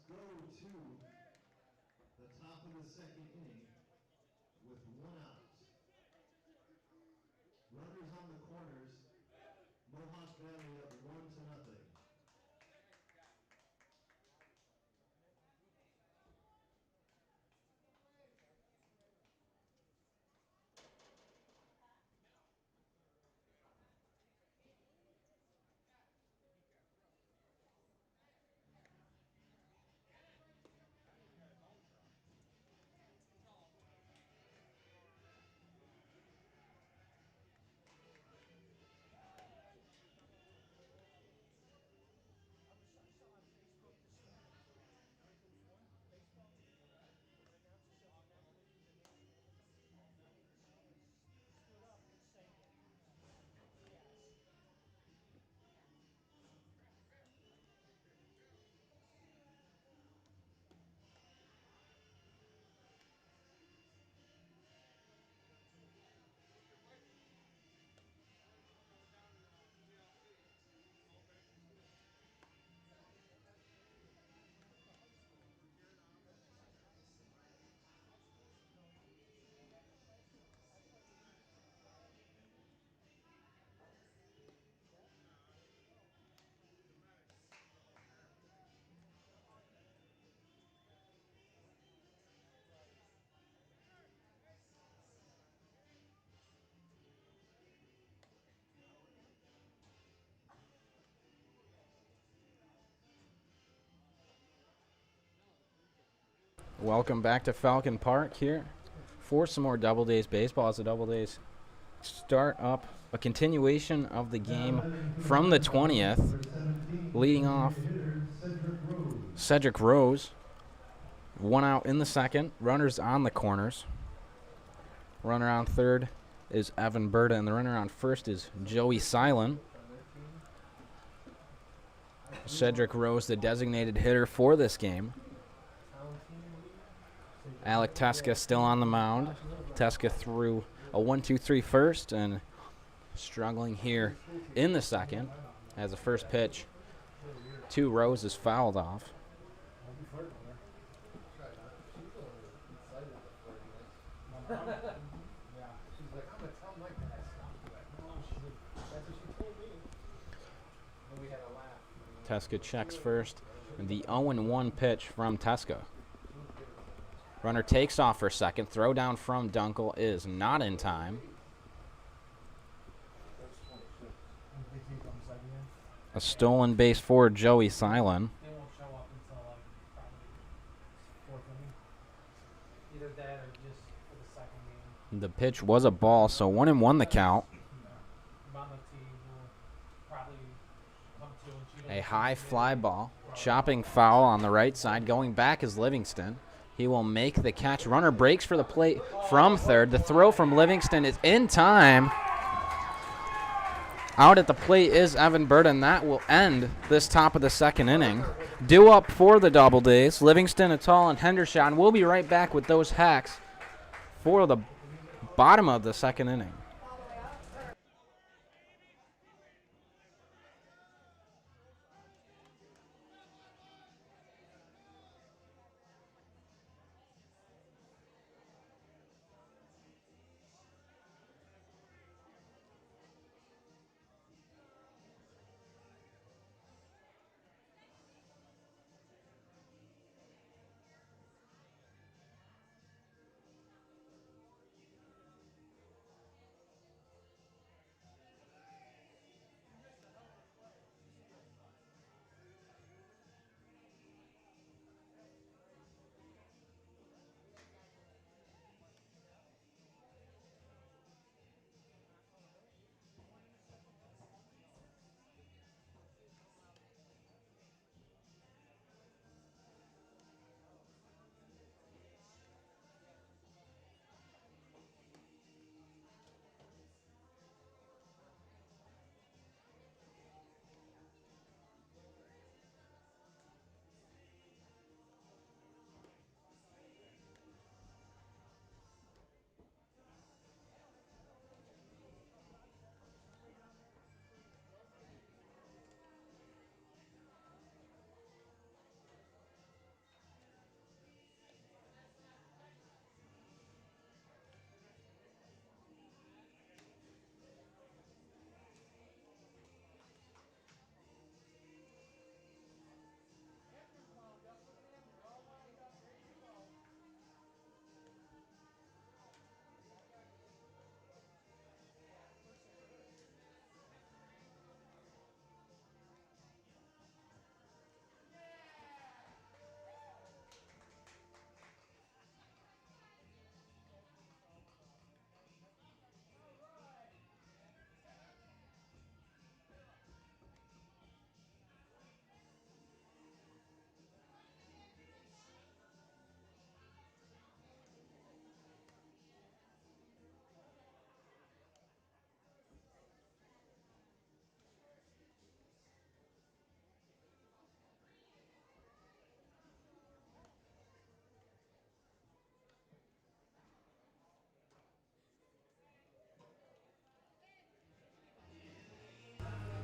go to the top of the second inning with 1 out. Runners on the corners. Mohawk Valley up 1-0. Welcome back to Falcon Park here for some more Doubledays baseball as the Doubledays start up a continuation of the game from the 20th. Leading off, Cedric Rose. 1 out in the second. Runners on the corners. Runner on third is Evan Berta, and the runner on first is Joey Silent. Cedric Rose, the designated hitter for this game. Alec Teska still on the mound. Teska threw a 1-2-3 first and struggling here in the second as the first pitch to Rose is fouled off. Teska checks first, and the 0-1 pitch from Teska. Runner takes off for second. Throw down from Dunkel is not in time. A stolen base for Joey Silent. The pitch was a ball, so 1-1 the count. A high fly ball. Chopping foul on the right side. Going back is Livingston. He will make the catch. Runner breaks for the plate from third. The throw from Livingston is in time. Out at the plate is Evan Berta, and that will end this top of the second inning. Due up for the Doubledays, Livingston, Atal, and Hendershot. We'll be right back with those hacks for the bottom of the second inning.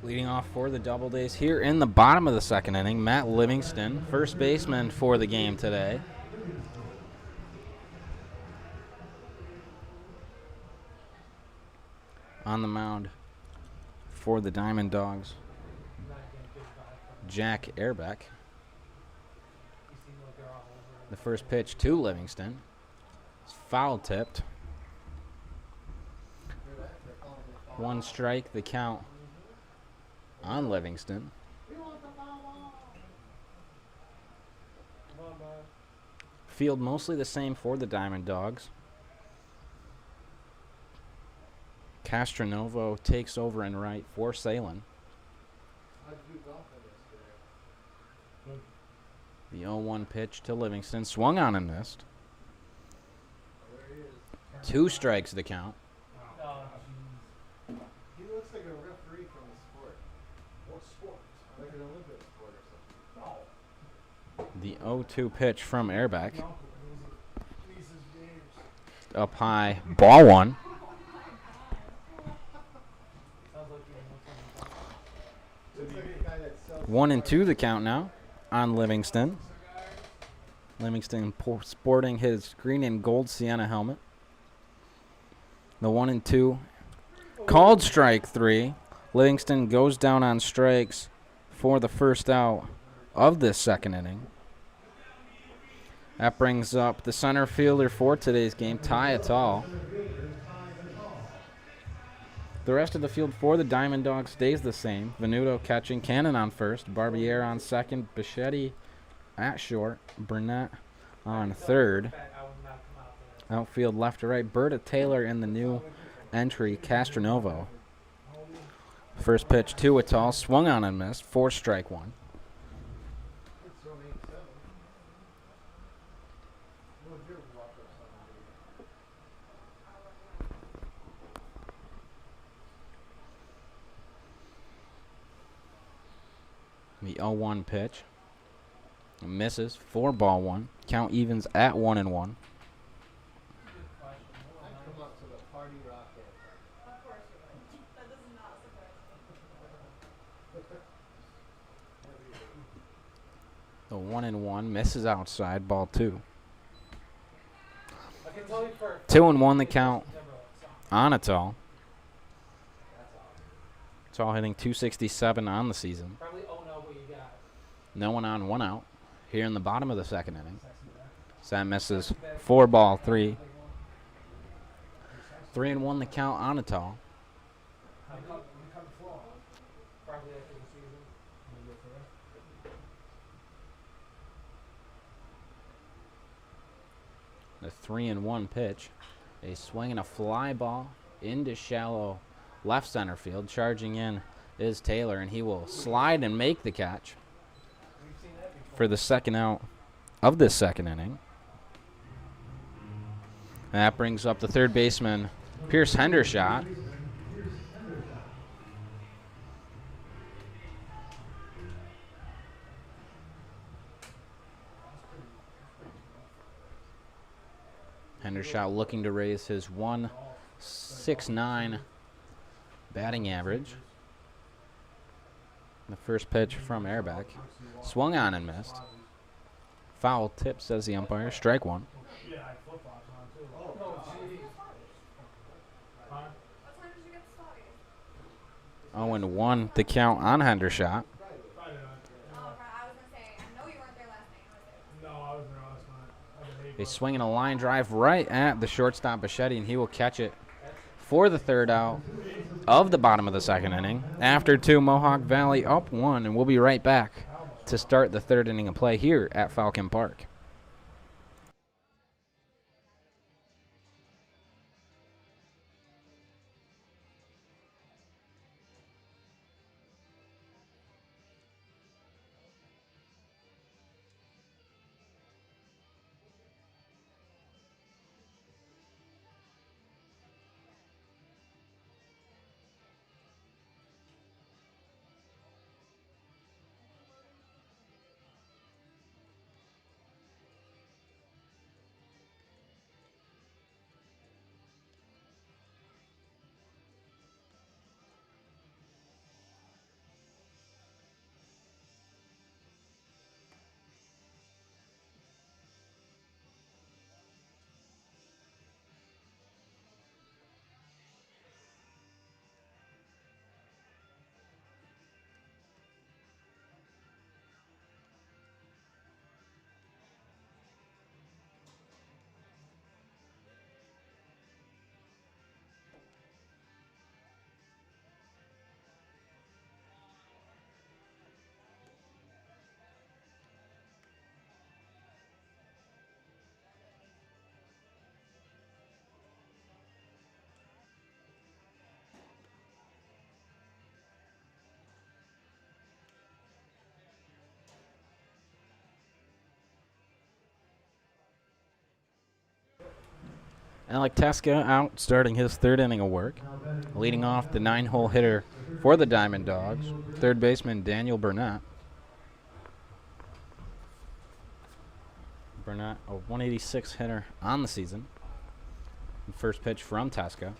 Leading off for the Doubledays here in the bottom of the second inning, Matt Livingston, first baseman for the game today. On the mound for the Diamond Dogs, Jack Airbeck. The first pitch to Livingston is foul tipped. 1 strike, the count on Livingston. Field mostly the same for the Diamond Dogs. Castronovo takes over in right for Salem. The 0-1 pitch to Livingston, swung on and missed. 2 strikes the count. He looks like a referee from the sport. What sport? Like an Olympic sport or something. The 0-2 pitch from Airbeck. Up high, ball 1. One and 2 the count now on Livingston. Livingston sporting his green and gold Sienna helmet. The 1-2 called strike 3. Livingston goes down on strikes for the first out of this second inning. That brings up the center fielder for today's game, Ty Atal. The rest of the field for the Diamond Dogs stays the same. Venuto catching, Cannon on first, Barbier on second, Bichetti at short, Burnett on third. Outfield left to right, Berta Taylor in the new entry, Castronovo. First pitch to Atal, swung on and missed, 4 strike 1. The 0-1 pitch misses, 4 ball 1. Count evens at 1-1. The 1-1 misses outside, ball 2. 2-1 the count on Atal. Atal hitting .267 on the season. No one on, 1 out here in the bottom of the second inning. So that misses, 4 ball 3. 3-1 the count on Atal. The 3-1 pitch, a swing and a fly ball into shallow left center field. Charging in is Taylor, and he will slide and make the catch for the second out of this second inning. And that brings up the third baseman, Pierce Hendershot. Hendershot looking to raise his .169 batting average. The first pitch from Airbeck. Swung on and missed. Foul tip, says the umpire. Strike 1. 0-1 the count on Hendershot. A swing and a line drive right at the shortstop Bichetti, and he will catch it for the third out of the bottom of the second inning. After 2, Mohawk Valley up 1, and we'll be right back to start the third inning of play here at Falcon Park. Alec Teska out starting his third inning of work. Leading off the 9-hole hitter for the Diamond Dogs, third baseman Daniel Burnett. Burnett, a 186 hitter on the season. First pitch from Teska.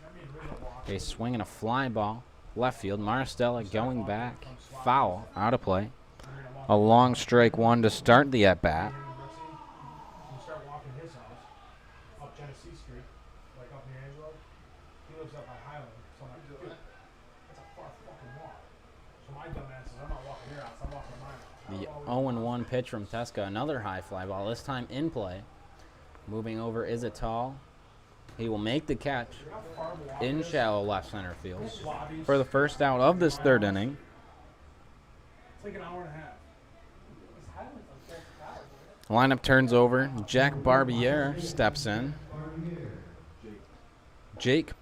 A swing and a fly ball. Left field. Maristella going back. Foul. Out of play. A long strike one to start the at-bat. The 0-1 pitch from Teska. Another high fly ball. This time in play. Moving over Izatal. He will make the catch in shallow left center field for the first out of this third inning. It's like an hour and a half. Lineup turns over. Jack Barbier steps in. Jake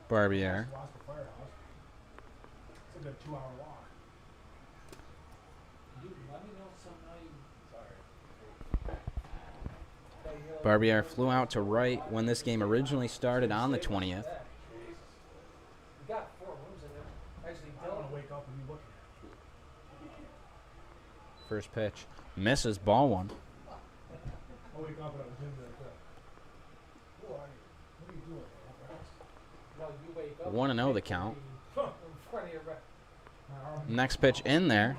Barbier. It's like a 2-hour walk. Barbier flew out to right when this game originally started on the 20th. First pitch misses, ball one. 1-0 the count. Next pitch in there.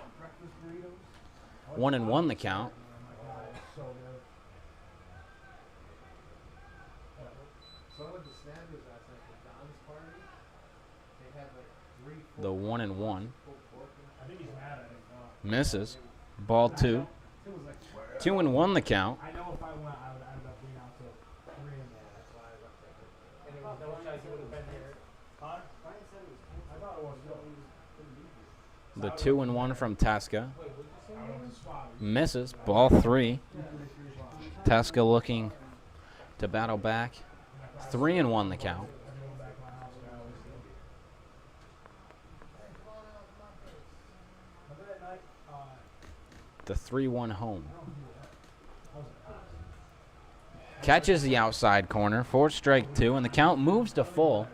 1-1 the count. The 1-1 misses. Ball two. 2-1 the count. I know if I went, I would end up being out to 3 in there. That's why I left it. And it was no chance he would have been here. Huh? I thought it was. The 2-1 from Teska. Misses. Ball three. Teska looking to battle back. 3-1 the count. The 3-1 home. Catches the outside corner for strike two, and the count moves to full.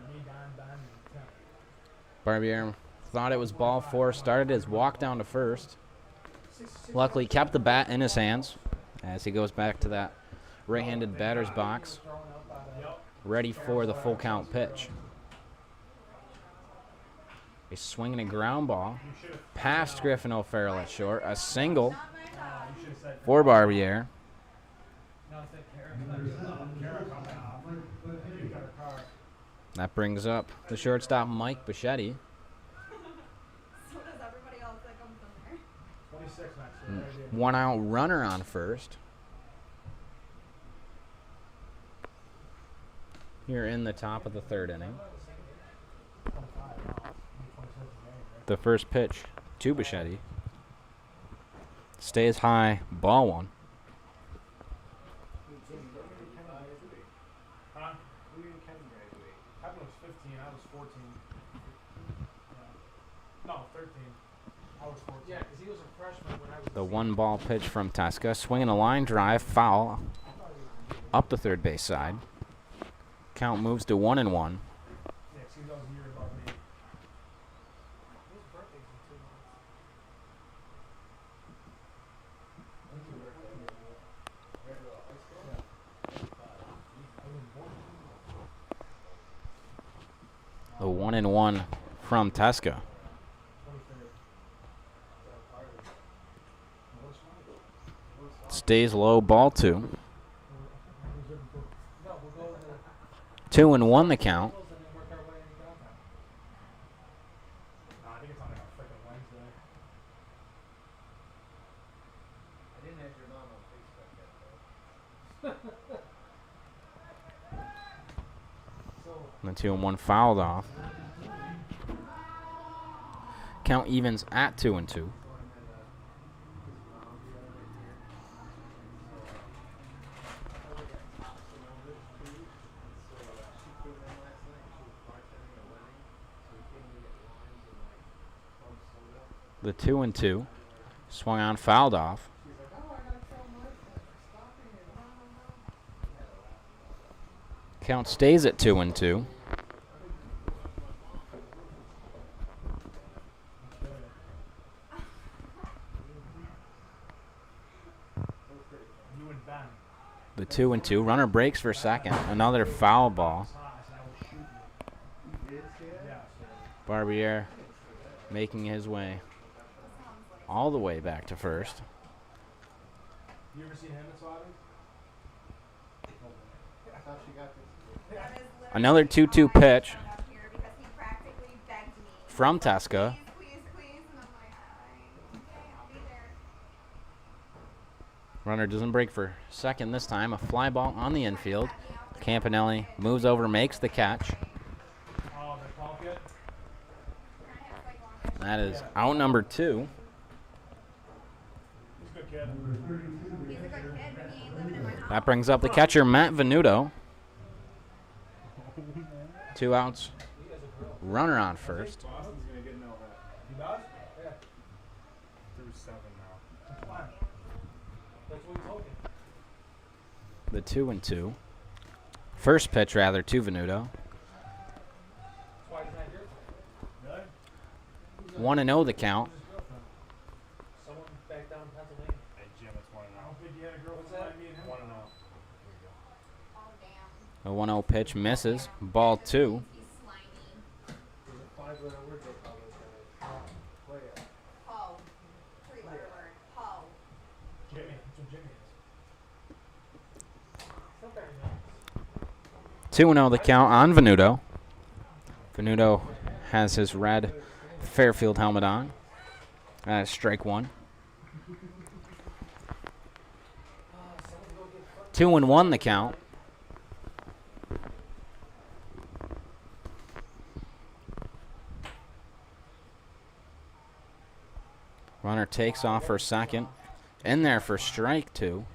Barbier thought it was ball four, started his walk down to first. Luckily kept the bat in his hands as he goes back to that right-handed batter's box, ready for the full count pitch. A swing and a ground ball past Griffin O'Farrell at short. A single for Barbier. That brings up the shortstop Mike Bichetti. One out runner on first. Here in the top of the third inning. The first pitch to Bichetti. Stays high, ball one. Huh? I was 15, I was 14. No, 13. I was 14. Yeah, because he was a freshman when I was. The one ball pitch from Teska. Swinging a line drive, foul. Up the third base side. Count moves to 1-1. Yeah, see, that was a year above me. His birthday's in 2 months. The 1-1 from Teska. Stays low, ball two. 2-1 the count. I think it's on like a freaking Wednesday. I didn't have your mom on Facebook yet, though. The 2-1 fouled off. Count evens at 2-2. The 2-2 swung on, fouled off. Count stays at 2-2. You and Ben. The 2-2. Runner breaks for second. Another foul ball. Barbier making his way all the way back to first. You ever seen him at Slaughter's? Another 2-2 pitch from Teska. Runner doesn't break for second this time. A fly ball on the infield. Campanelli moves over, makes the catch. That is out number 2. That brings up the catcher, Matt Venuto. 2 outs. Runner on first. Boston's going to get no hit. He does? Yeah. Through 7 now. That's what he's hoping. The 2-2. First pitch, rather, to Venuto. 1-0 the count. Someone back down in Pennsylvania. Hey, Jim, it's 1-0. I don't think you had a girl. What's that? 1-0. A 1-0 pitch misses. Ball 2. Jimmy. That's what Jimmy is. 2-0 the count on Venuto. Venuto has his red Fairfield helmet on. Strike 1. 2-1 the count. Runner takes off for second. In there for strike 2.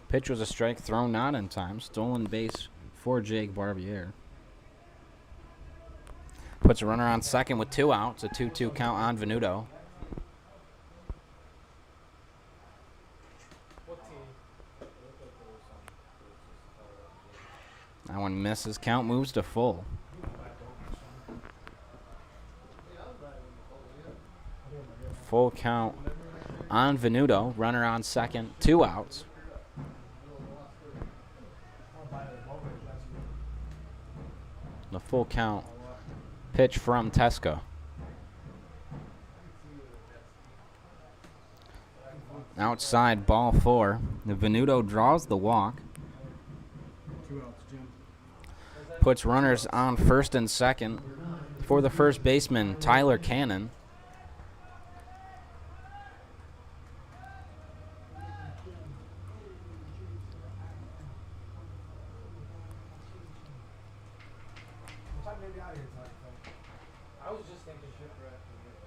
Pitch was a strike, thrown not in time. Stolen base for Jake Barbier. Puts a runner on second with 2 outs. A 2-2 count on Venuto. That one misses. Count moves to full. Full count on Venuto. Runner on second. 2 outs. The full count pitch from Teska. Outside, ball 4. The Venuto draws the walk. 2 outs, Jim. Puts runners on first and second for the first baseman, Tyler Cannon.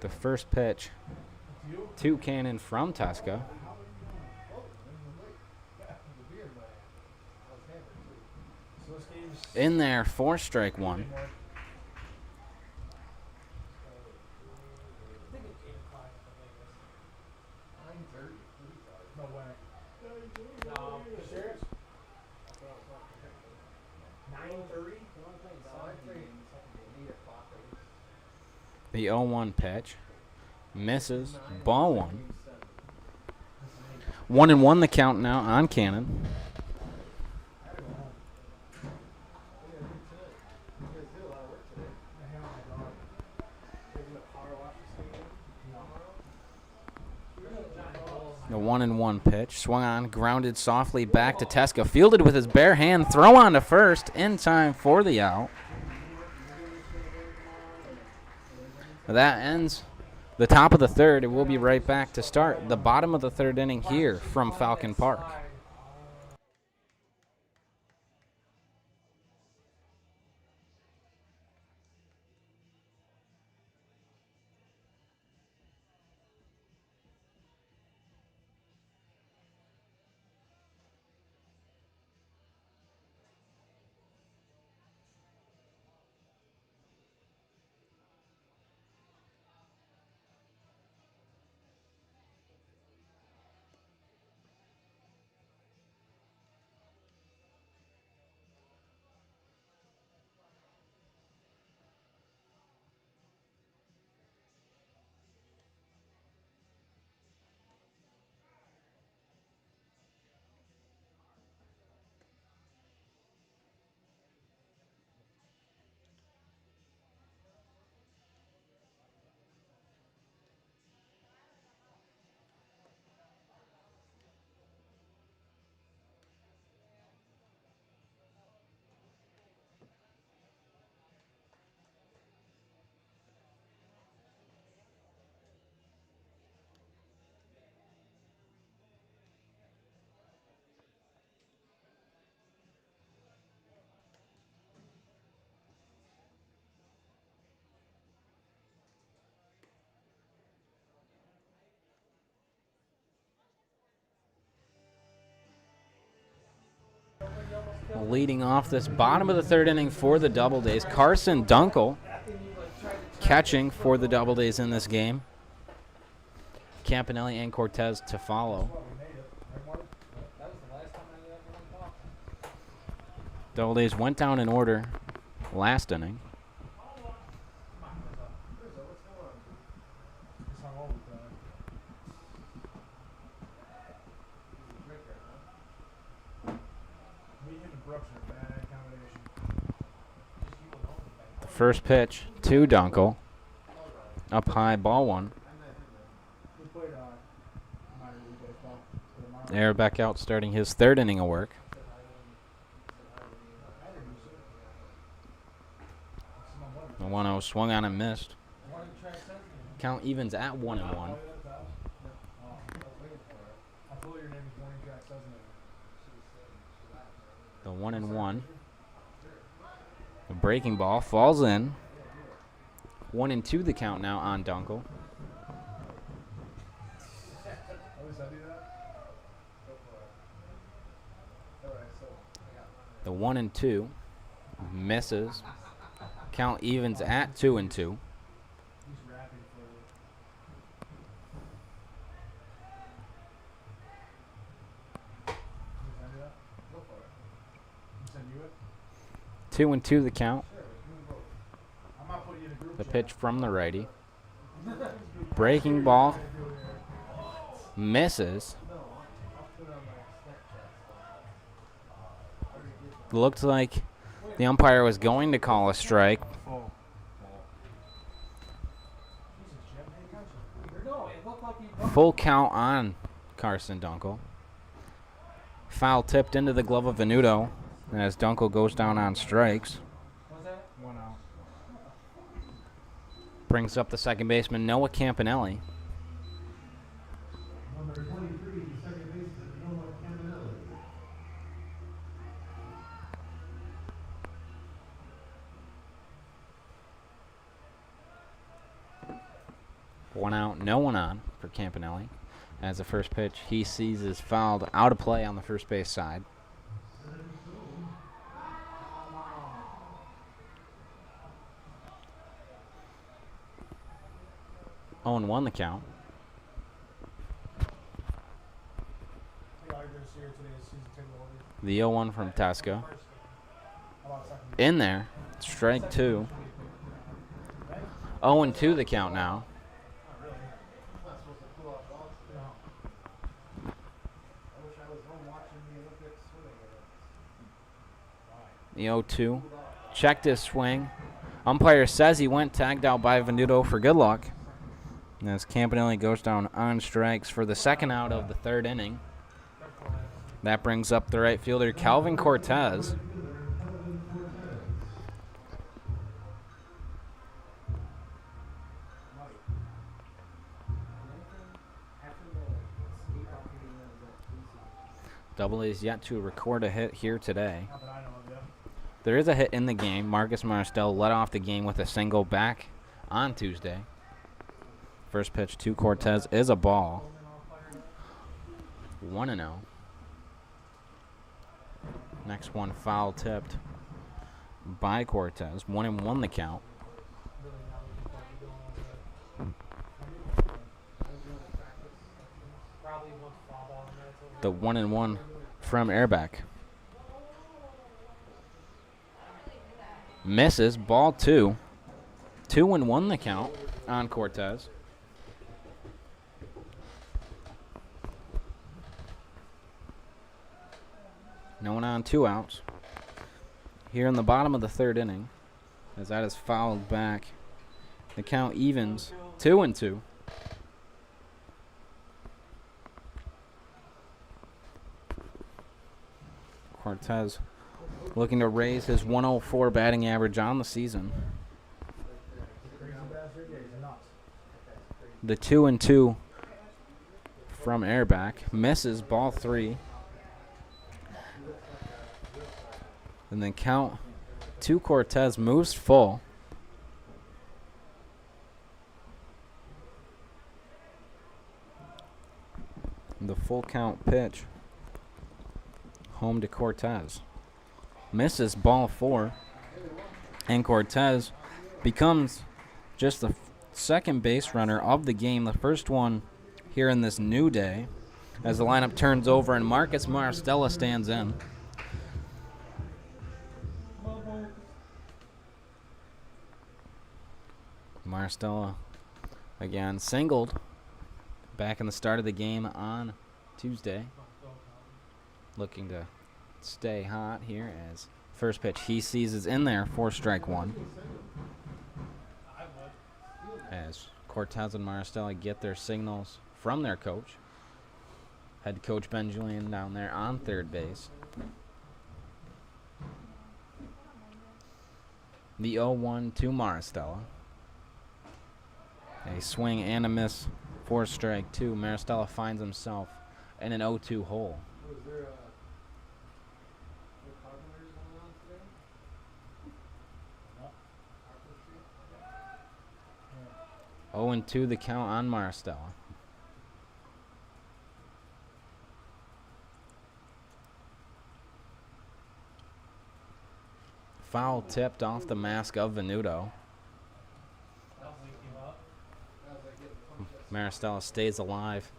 The first pitch to Cannon from Teska. In there for strike 1. The 0-1 pitch misses. Ball 1. 1-1 the count now on Cannon. The 1-1 pitch. Swung on, grounded softly back to Teska. Fielded with his bare hand. Throw on to first in time for the out. That ends the top of the third, and we'll be right back to start the bottom of the third inning here from Falcon Park. Leading off this bottom of the third inning for the Doubledays, Carson Dunkel catching for the Doubledays in this game. Campanelli and Cortez to follow. Doubledays went down in order last inning. The first pitch to Dunkel. Up high, ball one. Air back out, starting his third inning of work. The 1-0 swung on and missed. Count evens at 1-1. The 1-1. The breaking ball falls in. 1-2 the count now on Dunkel. The 1-2 misses. Count evens at 2-2. Two and two the count. The pitch from the righty. Breaking ball misses. Looked like the umpire was going to call a strike. Full count on Carson Dunkel. Foul tipped into the glove of Venuto as Dunkel goes down on strikes. Brings up the second baseman, Noah Campanelli. Number 23, second baseman, Noah Campanelli. One out, no one on for Campanelli. As the first pitch he sees is fouled out of play on the first base side. Oh, and 1 the count. The 0-1 from Tasco. In there. Strike 2. 0-2 the count now. The 0-2. Checked his swing. Umpire says he went, tagged out by Venuto for good luck. As Campanelli goes down on strikes for the second out of the third inning. That brings up the right fielder, Calvin Cortez. Doubledays yet to record a hit here today. There is a hit in the game. Marcus Maristel led off the game with a single back on Tuesday. First pitch to Cortez is a ball. 1-0. Next one foul tipped by Cortez. 1-1 the count. The 1-1 from Airback. Misses. Ball 2. 2-1 the count on Cortez. No one on, 2 outs. Here in the bottom of the third inning, as that is fouled back. The count evens 2-2. Cortez looking to raise his 104 batting average on the season. The 2-2 from Airback misses, ball 3. And then count to Cortez moves full. The full count pitch home to Cortez. misses ball 4. And Cortez becomes just the second base runner of the game, the first one here in this new day, as the lineup turns over and Marcus Maristella stands in. Maristella again singled back in the start of the game on Tuesday. Looking to stay hot here as first pitch he sees is in there for strike 1. As Cortez and Maristella get their signals from their coach. Head coach Ben Julian down there on third base. The 0-1 to Maristella. A swing and a miss for strike 2. Maristella finds himself in an 0-2 hole. Was there no carpenters going on today? No. 0-2 the count on Maristella. Foul tipped off the mask of Venuto. Maristella stays alive.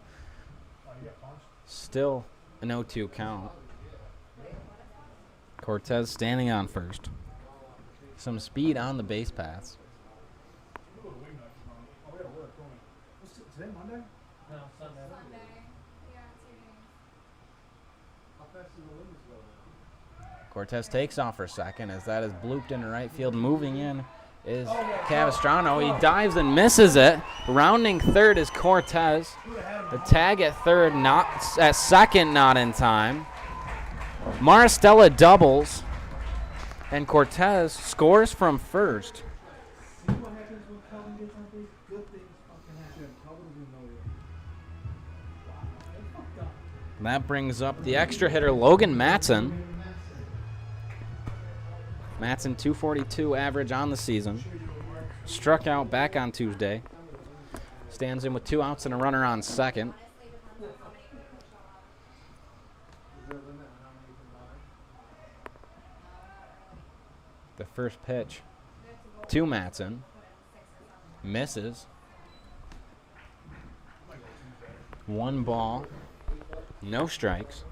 Still an 0-2 count. Cortez standing on first. Some speed on the base paths. Today Monday? No, Sunday. Yeah, How fast do the winds go now? Cortez takes off for second as that is blooped into right field. Moving in is Capistrano. He dives and misses it. Rounding third is Cortez. The tag at third, not at second, not in time. Maristella doubles, and Cortez scores from first. See what happens when Calvin gets on base? Good things fucking happen. Calvin doesn't know yet. Wow, they fucked up. That brings up the extra hitter, Logan Matson. Matson, 242 average on the season. Struck out back on Tuesday. Stands in with 2 outs and a runner on second. Is there a limit on how many you can buy? The first pitch to Matson. Misses. 1 ball. No strikes.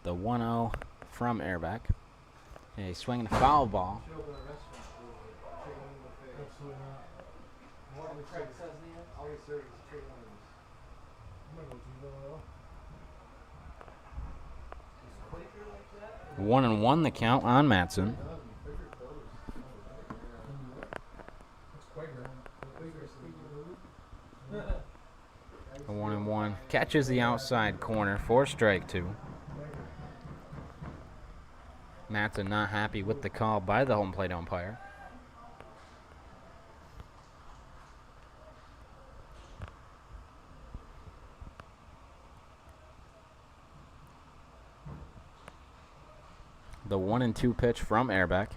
The 1-0 from Airback. A swinging foul ball. Should open a restaurant with chicken in the face. Absolutely not. What we serve is all we serve is chicken wings. I'm gonna go to the 1-1 the count on Matson. It's Quaker. A 1-1. Catches the outside corner for strike 2. Matson not happy with the call by the home plate umpire. The 1-2 pitch from Airback.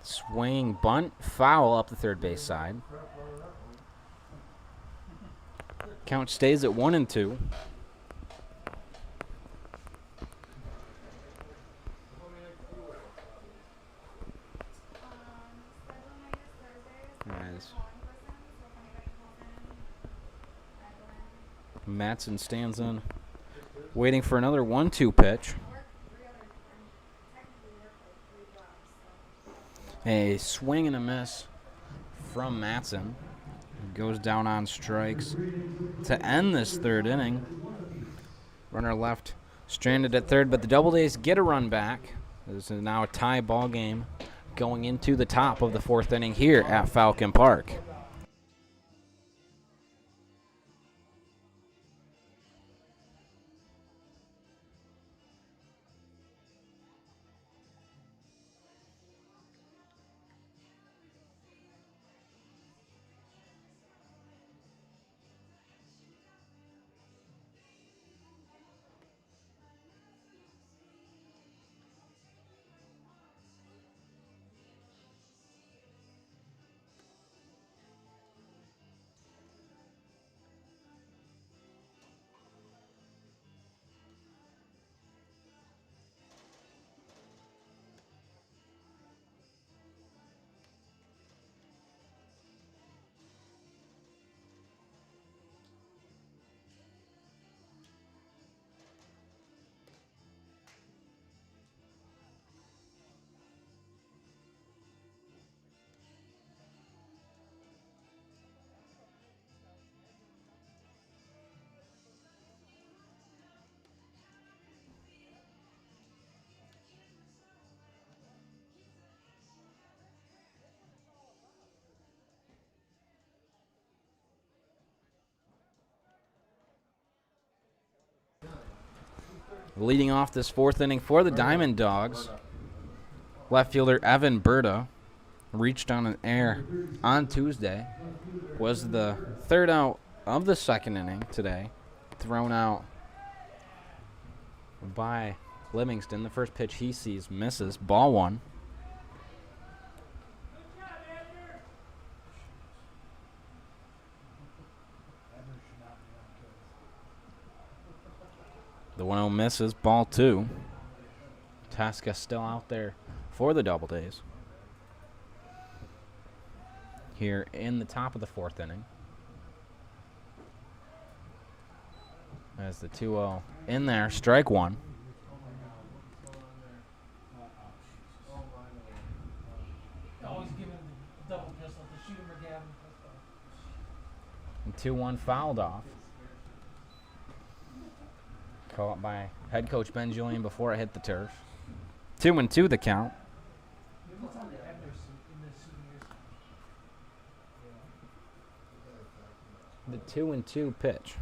Swing, bunt, foul up the third base side. Count stays at 1-2. As Matson stands in, waiting for another 1-2 pitch. A swing and a miss from Matson. Goes down on strikes to end this third inning. Runner left stranded at third, but the Doubledays get a run back. This is now a tie ball game going into the top of the 4th inning here at Falcon Park. Leading off this fourth inning for the Diamond Dogs, left fielder Evan Berta reached on an error on Tuesday. Was the third out of the second inning today. Thrown out by Livingston. The first pitch he sees misses. Ball one. The 1-0 misses. Ball two. Tasca still out there for the Doubledays. Here in the top of the fourth inning. As the 2-0 in there, strike one. Always giving the double pistol to shoot him or Gavin. And 2-1 fouled off. Caught by head coach Ben Julian before it hit the turf. 2-2 the count. The 2-2 pitch.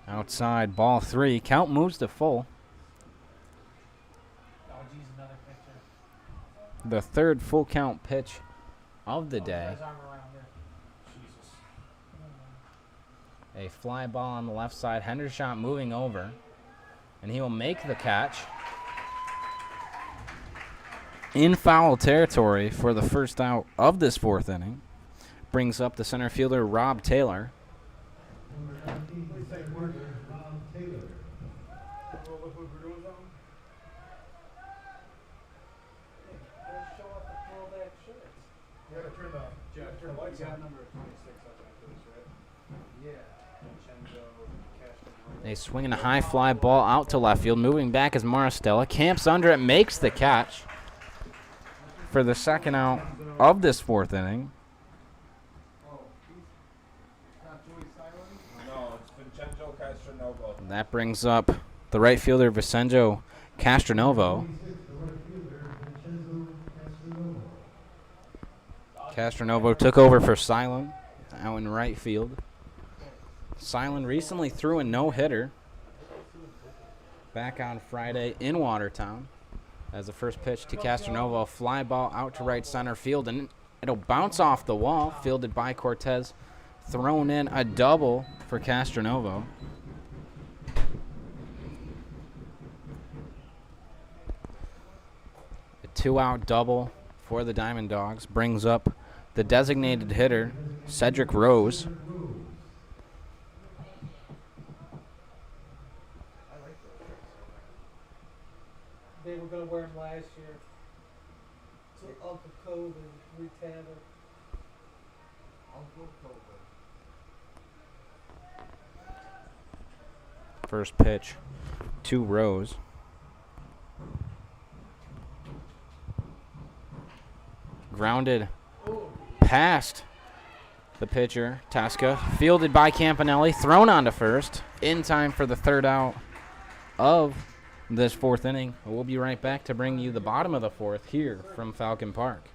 Outside, ball three. Count moves to full. The third full count pitch of the day. A fly ball on the left side. Hendershot moving over. And he will make the catch. In foul territory for the first out of this fourth inning. Brings up the center fielder, Rob Taylor. They swing a high fly ball out to left field. Moving back is Maristella. Camps under it, makes the catch for the second out of this fourth inning. That brings up the right fielder, Vincenzo Castronovo. Castronovo took over for Silent out in right field. Silent recently threw a no-hitter back on Friday in Watertown. As the first pitch to Castronovo, a fly ball out to right center field, and it'll bounce off the wall, fielded by Cortez. Thrown in a double for Castronovo. A two-out double for the Diamond Dogs brings up the designated hitter, Cedric Rose. They were going to wear them last year. So Uncle Cove and Retana. Uncle Cove. First pitch to Rose. Grounded past the pitcher, Tasca. Fielded by Campanelli. Thrown onto first. In time for the third out of this fourth inning. We'll be right back to bring you the bottom of the fourth here from Falcon Park.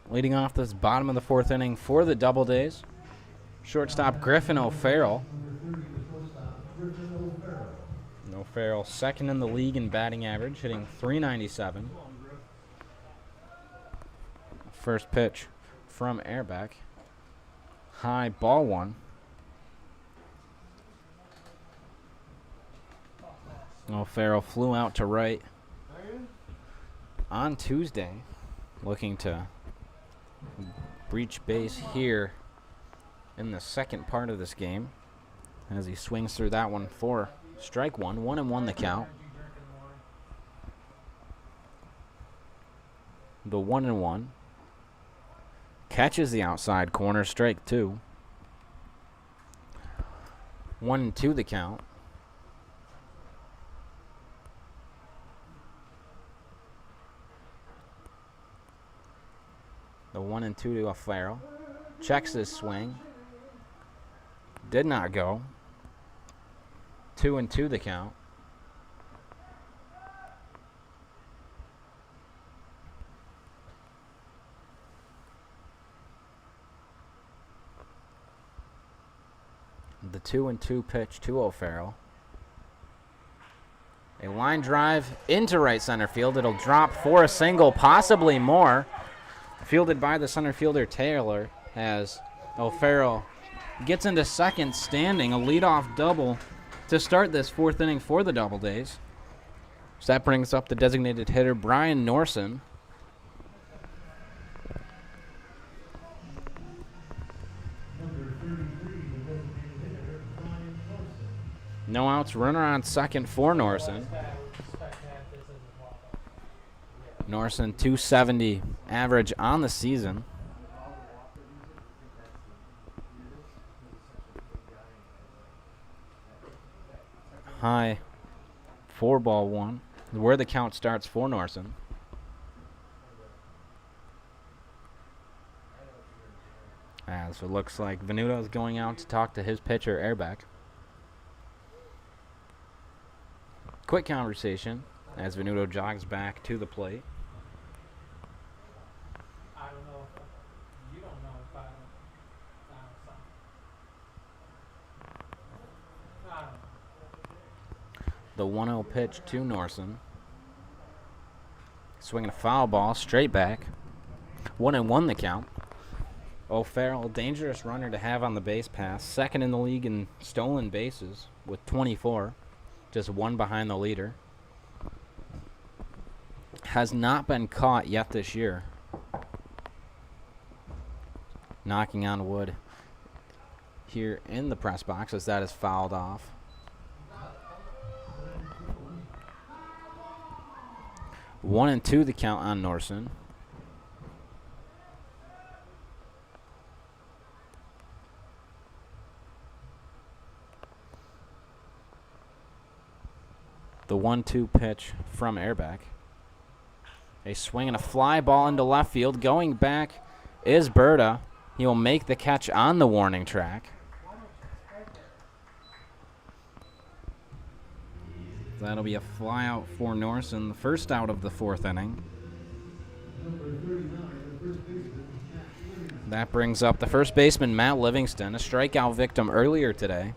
leading off this bottom of the fourth inning for the Doubledays. Shortstop Griffin O'Farrell. O'Farrell second in the league in batting average, hitting .397. First pitch from Airback. High, ball one. O'Farrell flew out to right on Tuesday, looking to breach base here in the second part of this game as he swings through that one for strike one. 1-1 the count. The 1-1 catches the outside corner, strike two. 1-2 the count. The 1-2 to O'Farrell. Checks his swing. Did not go. 2-2 the count. The 2-2 pitch to O'Farrell. A line drive into right center field. It'll drop for a single, possibly more. Fielded by the center fielder Taylor as O'Farrell gets into second standing. A leadoff double to start this fourth inning for the Doubledays. So that brings up the designated hitter Brian Norson. No outs, runner on second for Norson. Norson, .270 average on the season. High, 4-1, where the count starts for Norson. As it looks like Venuto is going out to talk to his pitcher, Airback. Quick conversation as Venuto jogs back to the plate. I don't know if you don't know if I don't know. The 1-0 pitch to Norson. Swinging a foul ball straight back. 1-1 the count. O'Farrell, dangerous runner to have on the base pass. Second in the league in stolen bases with 24. Just one behind the leader. Has not been caught yet this year. Knocking on wood here in the press box as that is fouled off. 1-2 the count on Norson. The 1-2 pitch from Airback. A swing and a fly ball into left field. Going back is Berta. He will make the catch on the warning track. That'll be a fly out for Norson, the first out of the fourth inning. That brings up the first baseman, Matt Livingston, a strikeout victim earlier today.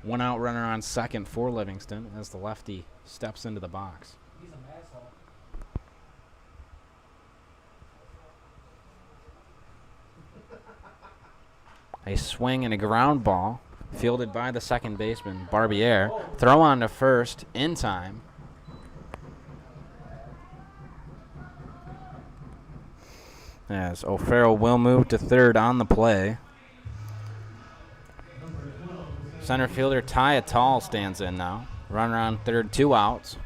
One out runner on second for Livingston as the lefty steps into the box. He's an asshole. A swing and a ground ball fielded by the second baseman, Barbier. Throw on to first in time. As O'Farrell will move to third on the play. Center fielder Ty Attal stands in now. Runner on third, 2 outs.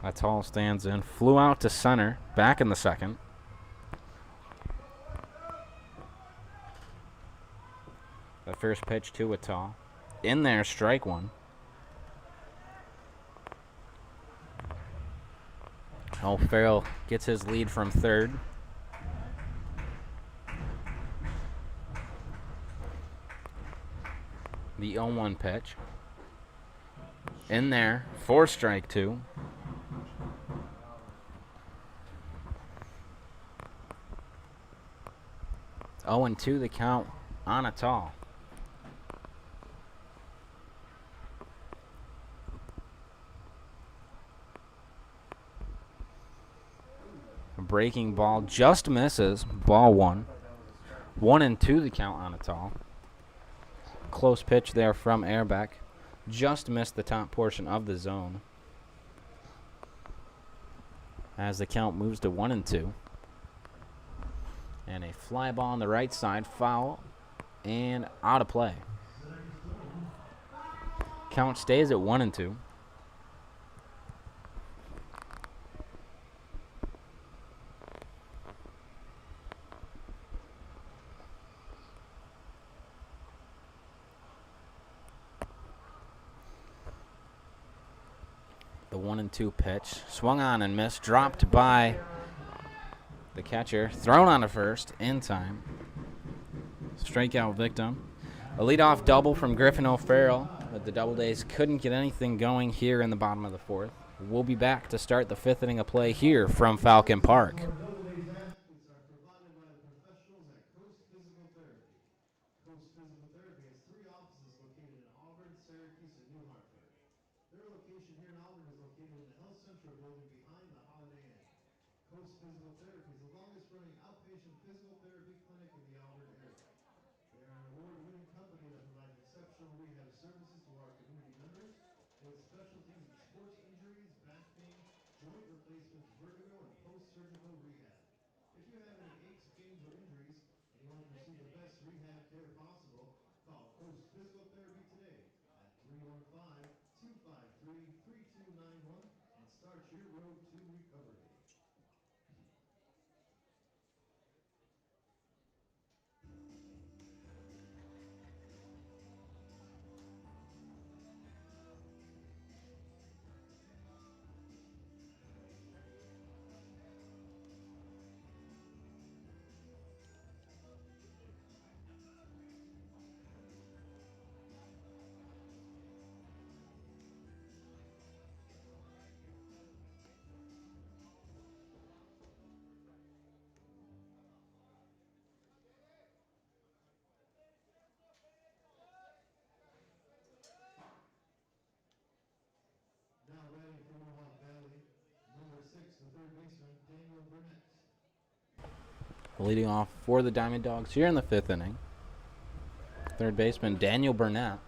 Attal stands in. Flew out to center. Back in the second. The first pitch to Attal. In there, strike one. O'Farrell gets his lead from third. The 0-1 pitch. In there for strike 2. 0-2 the count on a tall. A breaking ball just misses. Ball 1. 1-2 the count on a tall. Close pitch there from Airbeck. Just missed the top portion of the zone. As the count moves to 1-2. And a fly ball on the right side, foul, and out of play. Count stays at 1-2. The 1-2 pitch, swung on and missed, dropped by the catcher, thrown on to first in time. Strikeout victim. A leadoff double from Griffin O'Farrell, but the Doubledays couldn't get anything going here in the bottom of the 4th. We'll be back to start the 5th inning of play here from Falcon Park. Doubledays athletes are provided by the professionals at Coast Physical Therapy. Coast Physical Therapy has 3 offices located in Auburn, Syracuse, and New Hartford. Their location here in Auburn is located in the Health Central building behind the Holiday Inn. Coast Physical Therapy is the longest running outpatient physical therapy clinic in the Auburn area. They are an award-winning company that provides exceptional rehab services to our community members with specialties in sports injuries, back pain, joint replacements, vertigo, and post-surgical rehab. If you have any aches, pains, or injuries, and you want to receive the best rehab care possible, call Coast Physical Therapy today at 315-253-3291 and start your road to recovery. Now batting for Mohawk Valley, number 6, the third baseman, Daniel Burnett. Leading off for the Diamond Dogs here in the 5th inning. Third baseman Daniel Burnett.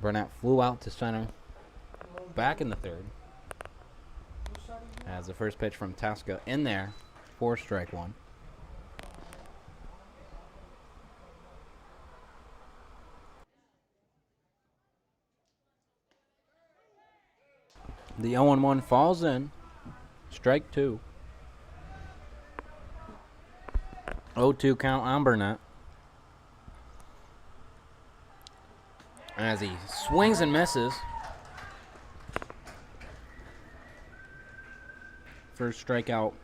Burnett flew out to center back in the 3rd. As the first pitch from Tasca in there for strike 1. The 0-1 falls in. Strike 2. 0-2 count on Burnett. As he swings and misses. First strikeout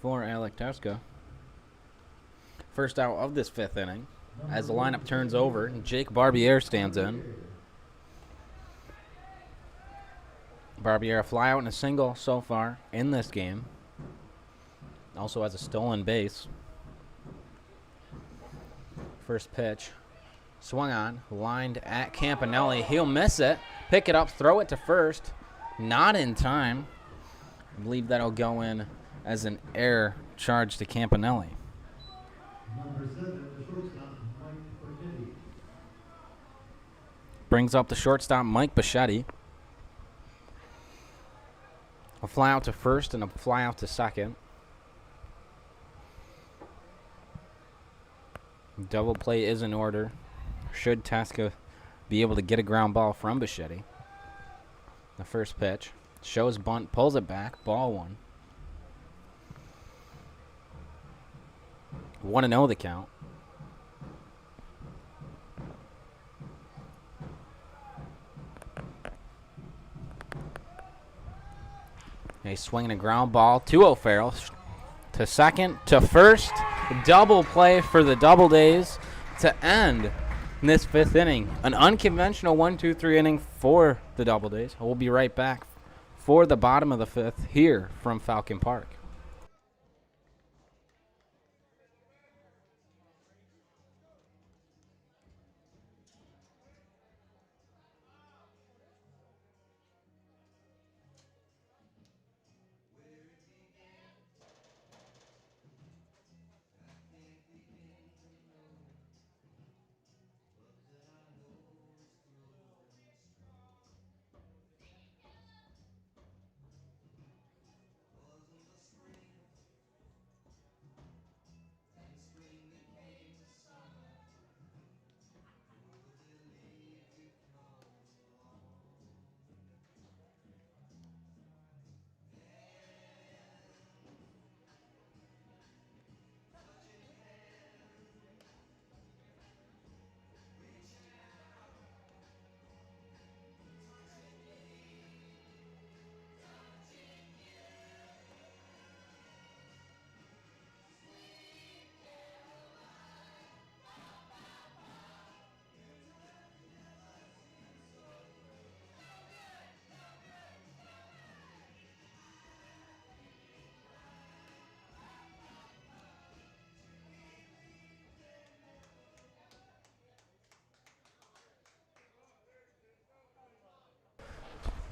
for Alec Tasca. First out of this 5th inning. As the lineup turns over, Jake Barbier stands in. Barbier a fly out and a single so far in this game. Also has a stolen base. First pitch. Swung on, lined at Campanelli. He'll miss it. Pick it up, throw it to first. Not in time. I believe that'll go in as an error charge to Campanelli. Number 7, the shortstop, Mike Bichetti. Brings up the shortstop, Mike Bichetti. A fly out to first and a fly out to second. Double play is in order. Should Tasca be able to get a ground ball from Bichetti. The first pitch. Shows bunt, pulls it back. Ball 1. 1-0 the count. A swing and a ground ball to O'Farrell. To second, to first. Double play for the Doubledays. to end this 5th inning. An unconventional 1-2-3 inning for the Doubledays. We'll be right back for the bottom of the 5th here from Falcon Park.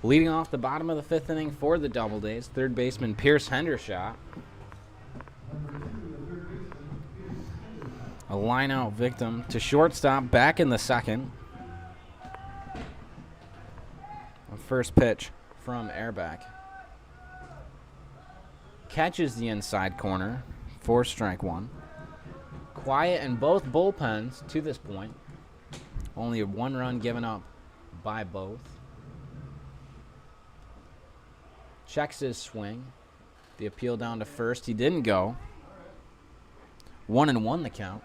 Leading off the bottom of the 5th inning for the Doubledays, third baseman Pierce Hendershot. A line-out victim to shortstop back in the 2nd. First pitch from Airback. Catches the inside corner for strike 1. Quiet in both bullpens to this point. Only 1 run given up by both. Checks his swing. The appeal down to first. He didn't go. 1-1 the count.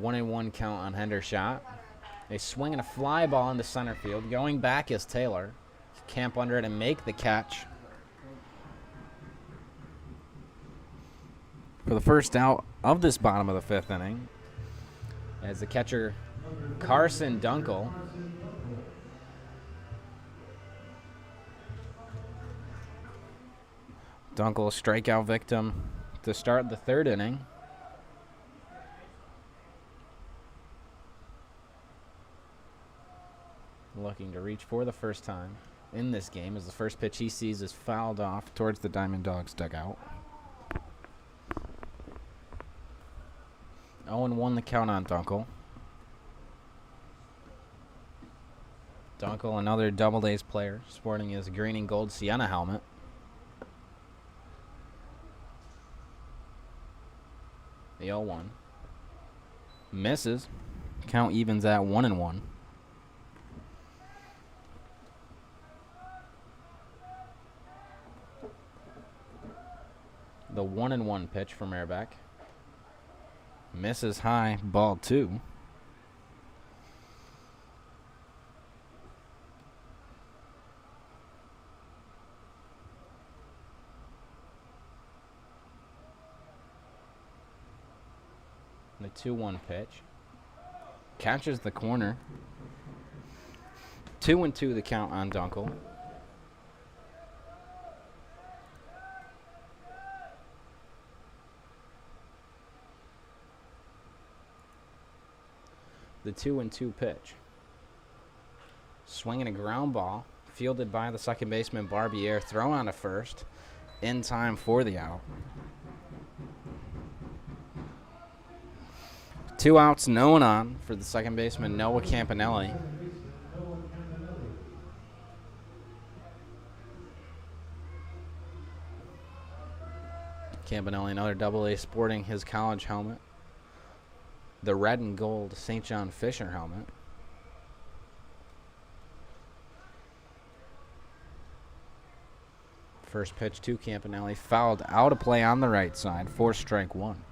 1-1 count on Hendershot. A swing and a fly ball into center field. Going back is Taylor. Camp under it and make the catch. For the first out of this bottom of the 5th inning, as the catcher Carson Dunkel strikeout victim to start the 3rd inning. Looking to reach for the first time in this game as the first pitch he sees is fouled off towards the Diamond Dogs dugout. 0-1 the count on Dunkel. Dunkel, another Doubledays player, sporting his green and gold Sienna helmet. The 0-1. Misses. Count evens at 1-1. The 1-1 pitch from Airback. Misses high, ball 2. The 2-1 pitch. Catches the corner. 2-2 the count on Dunkel. The 2-2 pitch. Swinging a ground ball. Fielded by the second baseman Barbier. Throw on to first. In time for the out. 2 outs, no one on for the second baseman Noah Campanelli. Campanelli, another Double-A sporting his college helmet. The red and gold St. John Fisher helmet. First pitch to Campanelli, fouled out of play on the right side for strike 1.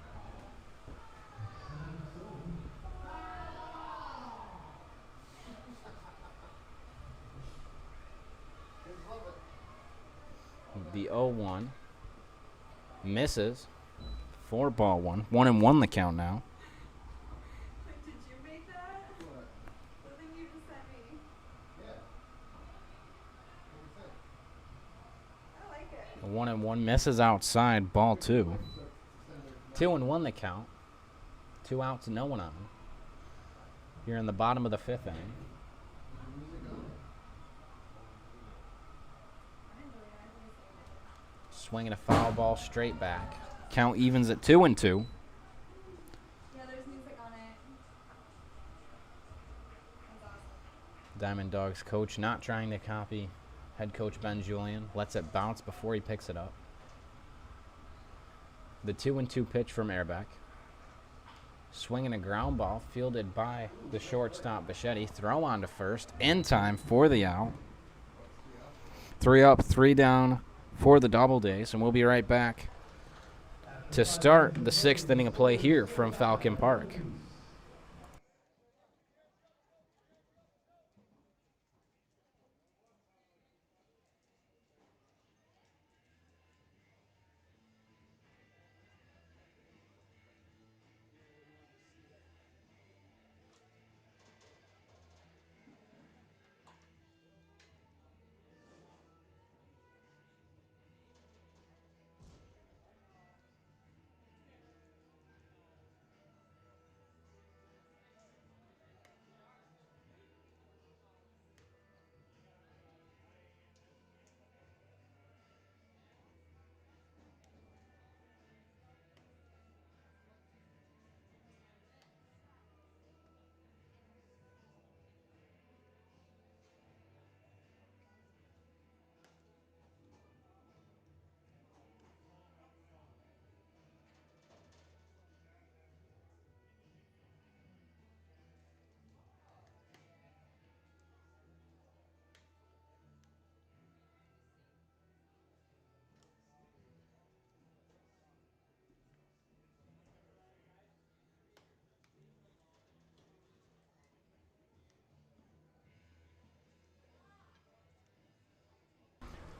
The 0-1 misses. 4-1. 1-1 the count now. Wait, did you make that? What? The thing you just sent me. Yeah. What do you think? I like it. 1-1 misses outside. Ball 2. 2-1 the count. 2 outs, no one on. You're in the bottom of the 5th inning. Swinging a foul ball straight back. Count evens at 2-2. Yeah, there's music on it. That's awesome. Diamond Dogs coach not trying to copy head coach Ben Julian. Lets it bounce before he picks it up. The 2-2 pitch from Airbeck. Swinging a ground ball fielded by the shortstop Bichetti. Throw on to first in time for the out. 3 up, 3 down for the Doubledays, and we'll be right back to start the 6th inning of play here from Falcon Park.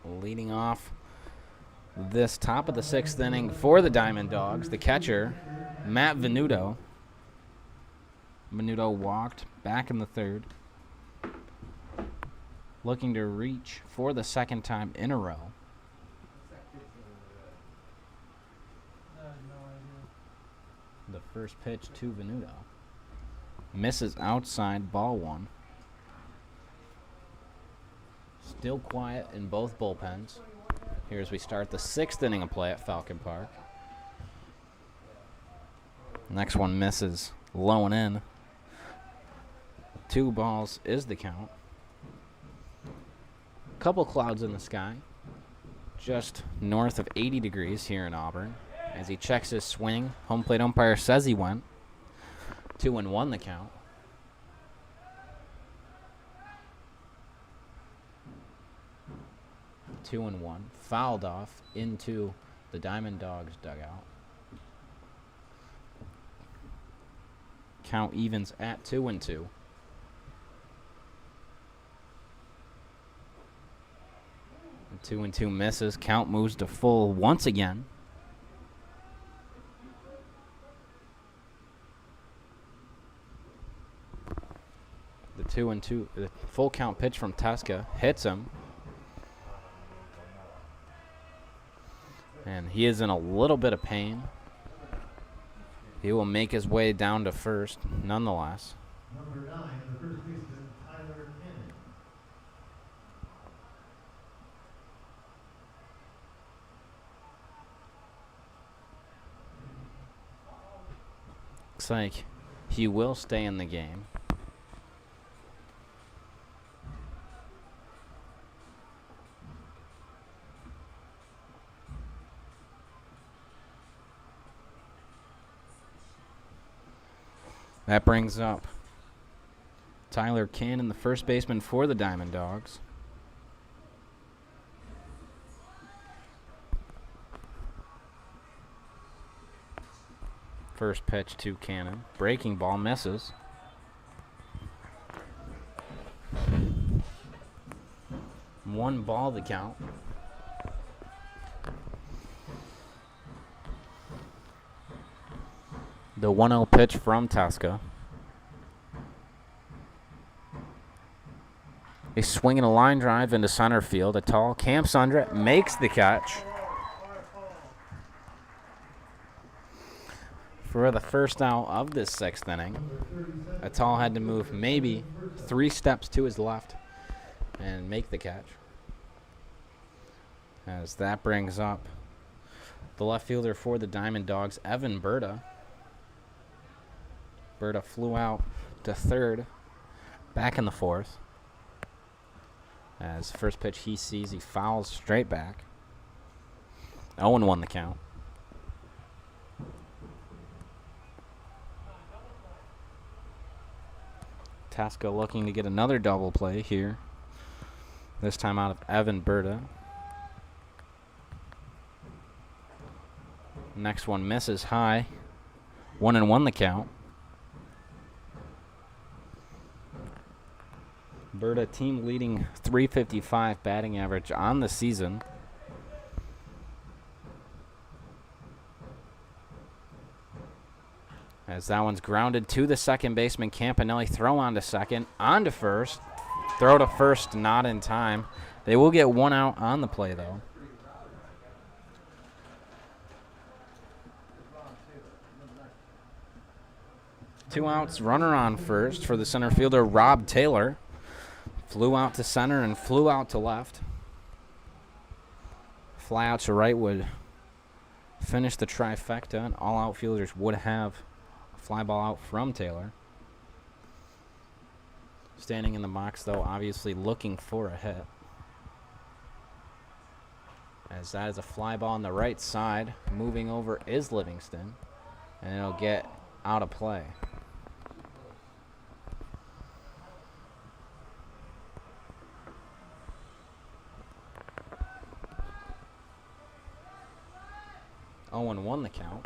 Leading off this top of the 6th inning for the Diamond Dogs, the catcher, Matt Venuto. Venuto walked back in the 3rd. Looking to reach for the 2nd time in a row. I have no idea. The first pitch to Venuto. Misses outside, ball 1. Still quiet in both bullpens. Here as we start the 6th inning of play at Falcon Park. Next one misses, low and in. 2 balls is the count. Couple clouds in the sky. Just north of 80 degrees here in Auburn. As he checks his swing, home plate umpire says he went. 2-1 the count. 2-1, fouled off into the Diamond Dogs dugout. Count evens at 2-2. And 2-2 misses. Count moves to full once again. The 2-2, the full count pitch from Teska hits him. And he is in a little bit of pain. He will make his way down to first, nonetheless. Number 9, the first baseman, Tyler Cannon. Looks like he will stay in the game. That brings up Tyler Cannon, the first baseman for the Diamond Dogs. First pitch to Cannon. Breaking ball misses. One ball the count. The 1-0 pitch from Tosca. A swing and a line drive into center field. A tall camps under it, makes the catch. For the first out of this 6th inning, Atal had to move maybe 3 steps to his left and make the catch. As that brings up the left fielder for the Diamond Dogs, Evan Berta. Berta flew out to third, back in the 4th. As first pitch he sees, he fouls straight back. 0-1 the count. Tasca looking to get another double play here. This time out of Evan Berta. Next one misses high. 1-1 the count. Berta, team leading .355 batting average on the season. As that one's grounded to the second baseman, Campanelli. Throw on to second, on to first. Throw to first, not in time. They will get 1 out on the play, though. Two outs, runner on first for the center fielder, Rob Taylor. Flew out to center and flew out to left. Fly out to right would finish the trifecta, and all outfielders would have a fly ball out from Taylor. Standing in the box, though, obviously looking for a hit. As that is a fly ball on the right side. Moving over is Livingston, and it'll get out of play. Oh, and 1 the count.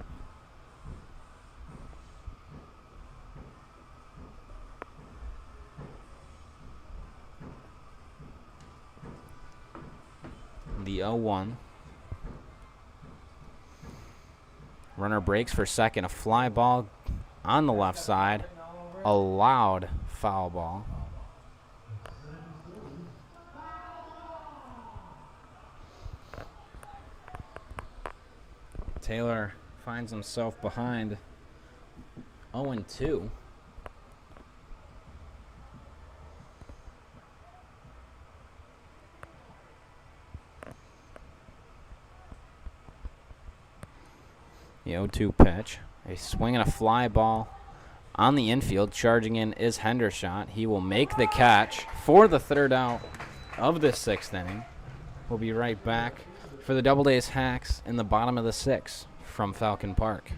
The 0-1. Runner breaks for second. A fly ball on the left side. A loud foul ball. Taylor finds himself behind 0-2. The 0-2 pitch. A swing and a fly ball on the infield. Charging in is Hendershot. He will make the catch for the 3rd out of this 6th inning. We'll be right back for the Doubledays Hacks in the bottom of the 6th from Falcon Park.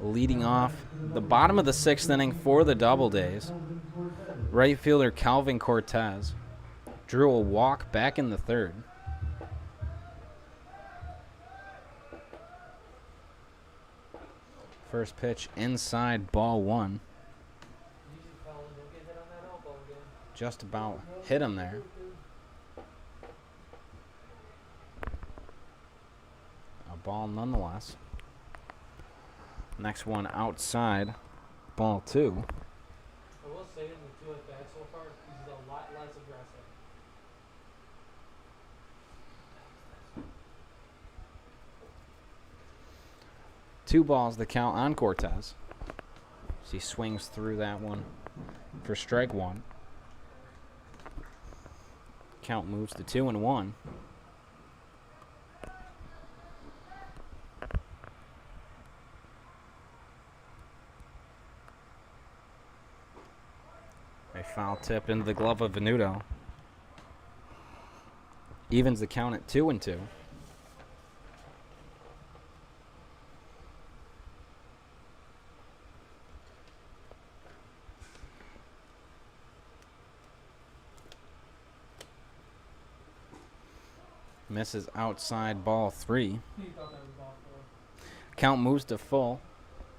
Leading off the bottom of the 6th inning for the Doubledays, right fielder Calvin Cortez drew a walk back in the 3rd. First pitch inside, ball one. Easy, Colin. Don't get hit on that elbow again. Just about hit him there. A ball nonetheless. Next one outside, ball two. I will say in the two at bat so far, he's a lot less aggressive. Two balls the count on Cortez. As he swings through that one for strike one. Count moves to 2-1. A foul tip into the glove of Venuto. Evens the count at 2-2. Misses outside, ball three. He thought that was ball four. Count moves to full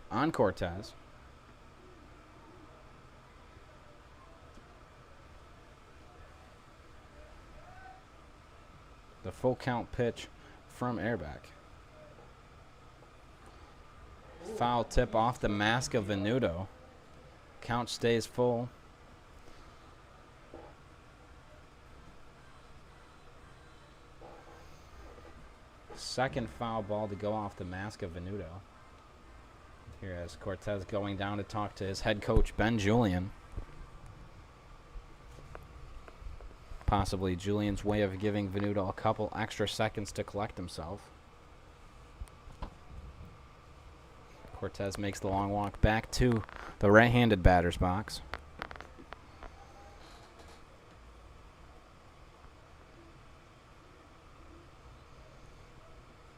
on Cortez. The full count pitch from Airback. Foul tip off the mask of Venuto. Count stays full. Second foul ball to go off the mask of Venuto. Here as Cortez going down to talk to his head coach, Ben Julian. Possibly Julian's way of giving Venuto a couple extra seconds to collect himself. Cortez makes the long walk back to the right-handed batter's box.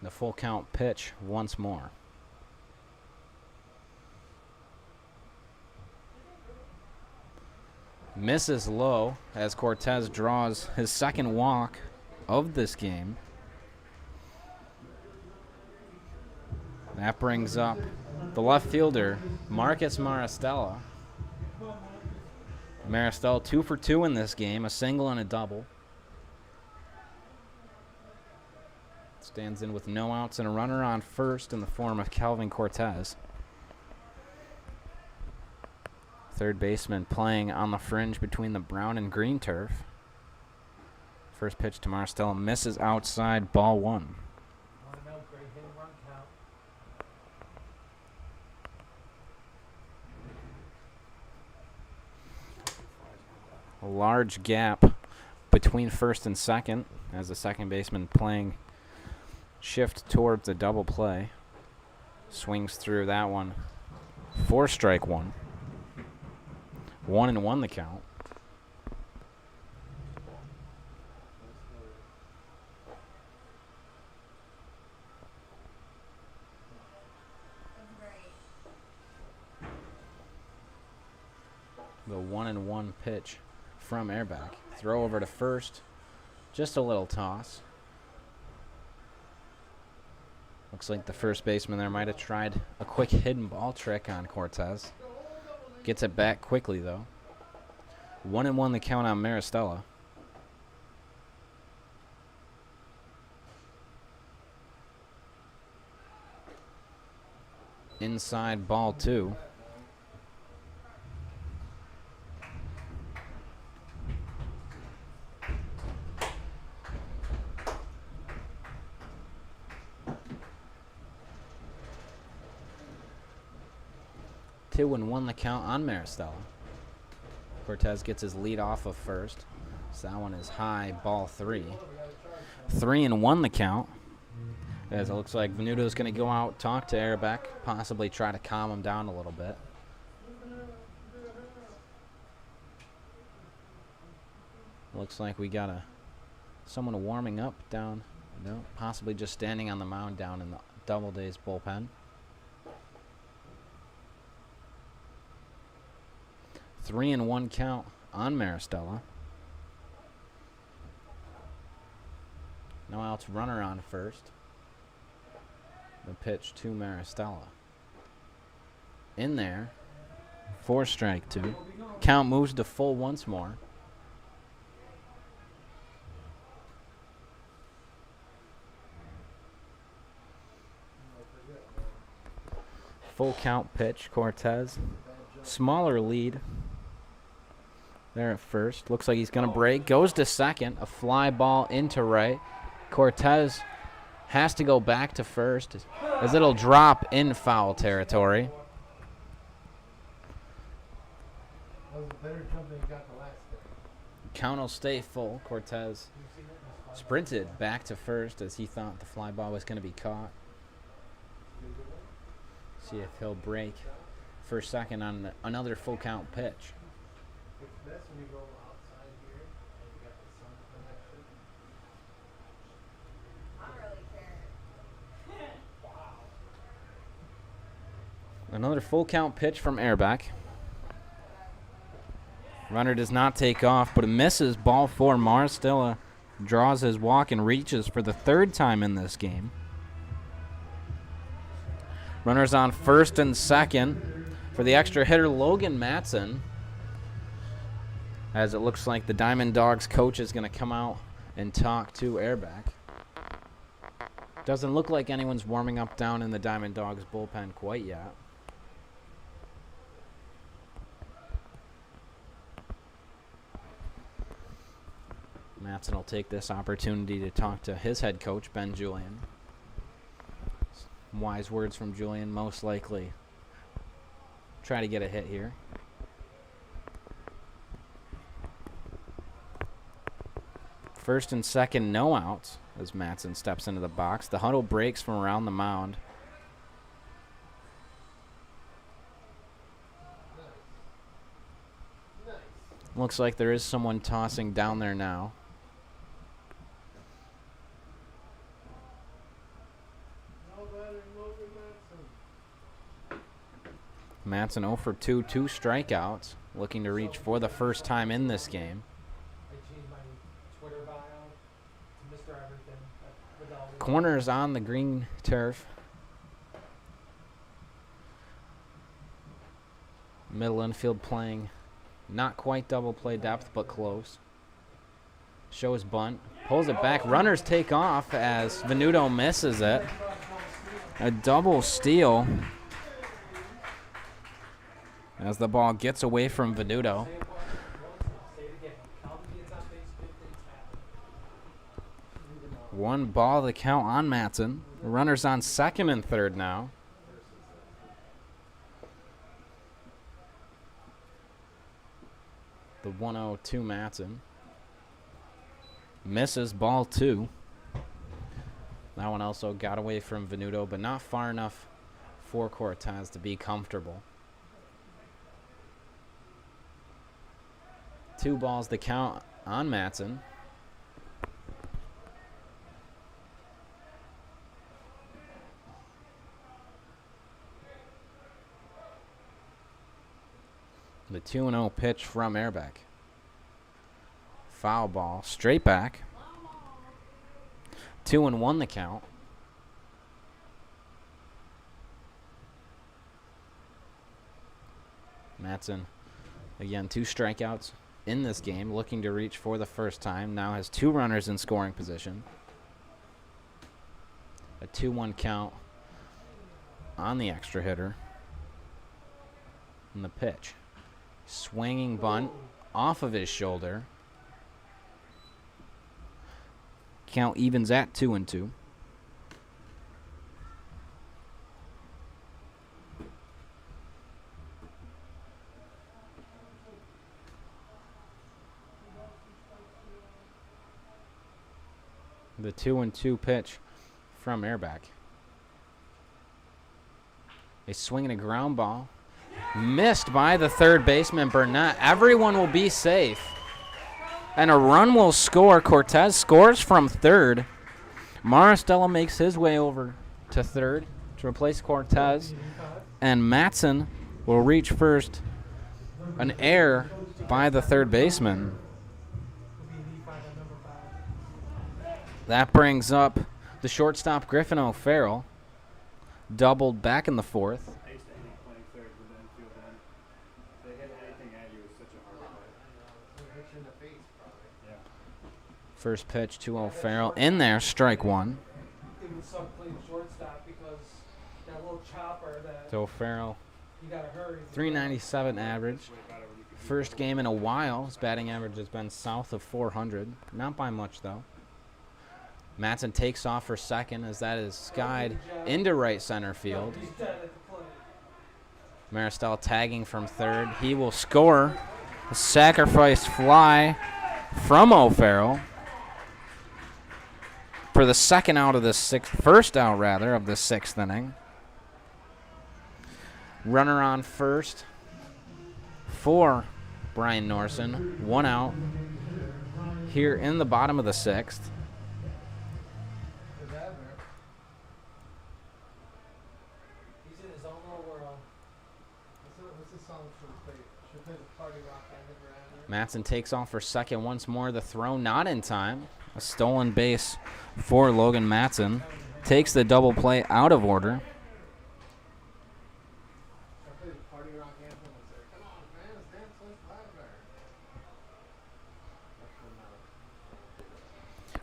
The full count pitch once more. Misses low as Cortez draws his second walk of this game. That brings up the left fielder, Marcus Maristella. Maristella 2 for 2 in this game, a single and a double. Stands in with no outs and a runner on first in the form of Calvin Cortez. Third baseman playing on the fringe between the brown and green turf. First pitch to Maristella misses outside, ball one. Great hit and run count. A large gap between first and second as the second baseman playing shift towards the double play. Swings through that one for strike one. 1-1 the count. The 1-1 pitch from Airback. Throw over to first. Just a little toss. Looks like the first baseman there might have tried a quick hidden ball trick on Cortez. Gets it back quickly, though. 1-1 the count on Maristella. Inside, ball two. Two and one the count on Maristella. Cortez gets his lead off of first. So that one is high, ball three. 3-1 the count. As it looks like Venuto's going to go out, talk to Airback, possibly try to calm him down a little bit. Looks like we got someone warming up down, possibly just standing on the mound down in the Doubledays bullpen. 3-1 count on Maristella. No outs, runner on first. The pitch to Maristella. in there for strike 2. Count moves to full once more. Full count pitch, Cortez. Smaller lead there at first. Looks like he's going to break. Goes to second. A fly ball into right. Cortez has to go back to first as it'll drop in foul territory. That was a better jump than he got the last day. Count will stay full. Cortez sprinted back to first as he thought the fly ball was going to be caught. See if he'll break for second on another full count pitch. It's best when you go outside here and you got the sun connection. I don't really care. Another full count pitch from Airback. Runner does not take off, but it misses. Ball 4. Maristella draws his walk and reaches for the 3rd time in this game. Runners on first and second for the extra hitter, Logan Matson. As it looks like the Diamond Dogs coach is going to come out and talk to Airback. Doesn't look like anyone's warming up down in the Diamond Dogs bullpen quite yet. Matson will take this opportunity to talk to his head coach, Ben Julian. Some wise words from Julian, most likely. Try to get a hit here. First and second, no outs as Matson steps into the box. The huddle breaks from around the mound. Looks like there is someone tossing down there now. Matson 0 for 2, 2 strikeouts, looking to reach for the first time in this game. I changed my Twitter bio to Mr. Everything. Corners on the green turf. Middle infield playing not quite double play depth, but close. Shows bunt. Pulls it back. Runners take off as Venuto misses it. A double steal as the ball gets away from Venuto. One ball to count on Matson. Runners on second and third now. The 1-0 Matson. Misses ball 2. That one also got away from Venuto, but not far enough for Cortez to be comfortable. 2 balls to count on Matson. The 2-0 pitch from Airback. Foul ball, straight back. 2-1 the count. Matson, again, 2 strikeouts in this game, looking to reach for the first time. Now has 2 runners in scoring position. A 2-1 count on the extra hitter. And the pitch. Swinging bunt off of his shoulder. Count evens at 2-2. The 2-2 pitch from Airback. A swing and a ground ball. Missed by the third baseman, Burnett. Everyone will be safe. And a run will score. Cortez scores from third. Maristella makes his way over to third to replace Cortez. And Matson will reach first. An error by the third baseman. That brings up the shortstop, Griffin O'Farrell. Doubled back in the 4th. I used to hate playing third with First pitch to O'Farrell in there, strike one. It would suck playing shortstop because that little chopper that To O'Farrell, you gotta hurry. 397 average. First game in a while. His batting average has been south of 400. Not by much, though. Matson takes off for second as that is skied into right center field. He's dead at the plate. Maristell tagging from third. He will score. A sacrifice fly from O'Farrell for the second out of the first out rather of the sixth inning. Runner on first for Brian Norson. One out here in the bottom of the sixth. He's in his own little world. What's the song should play the party rock and Matson takes off for second once more. The throw not in time. A stolen base for Logan Matson. Takes the double play out of order.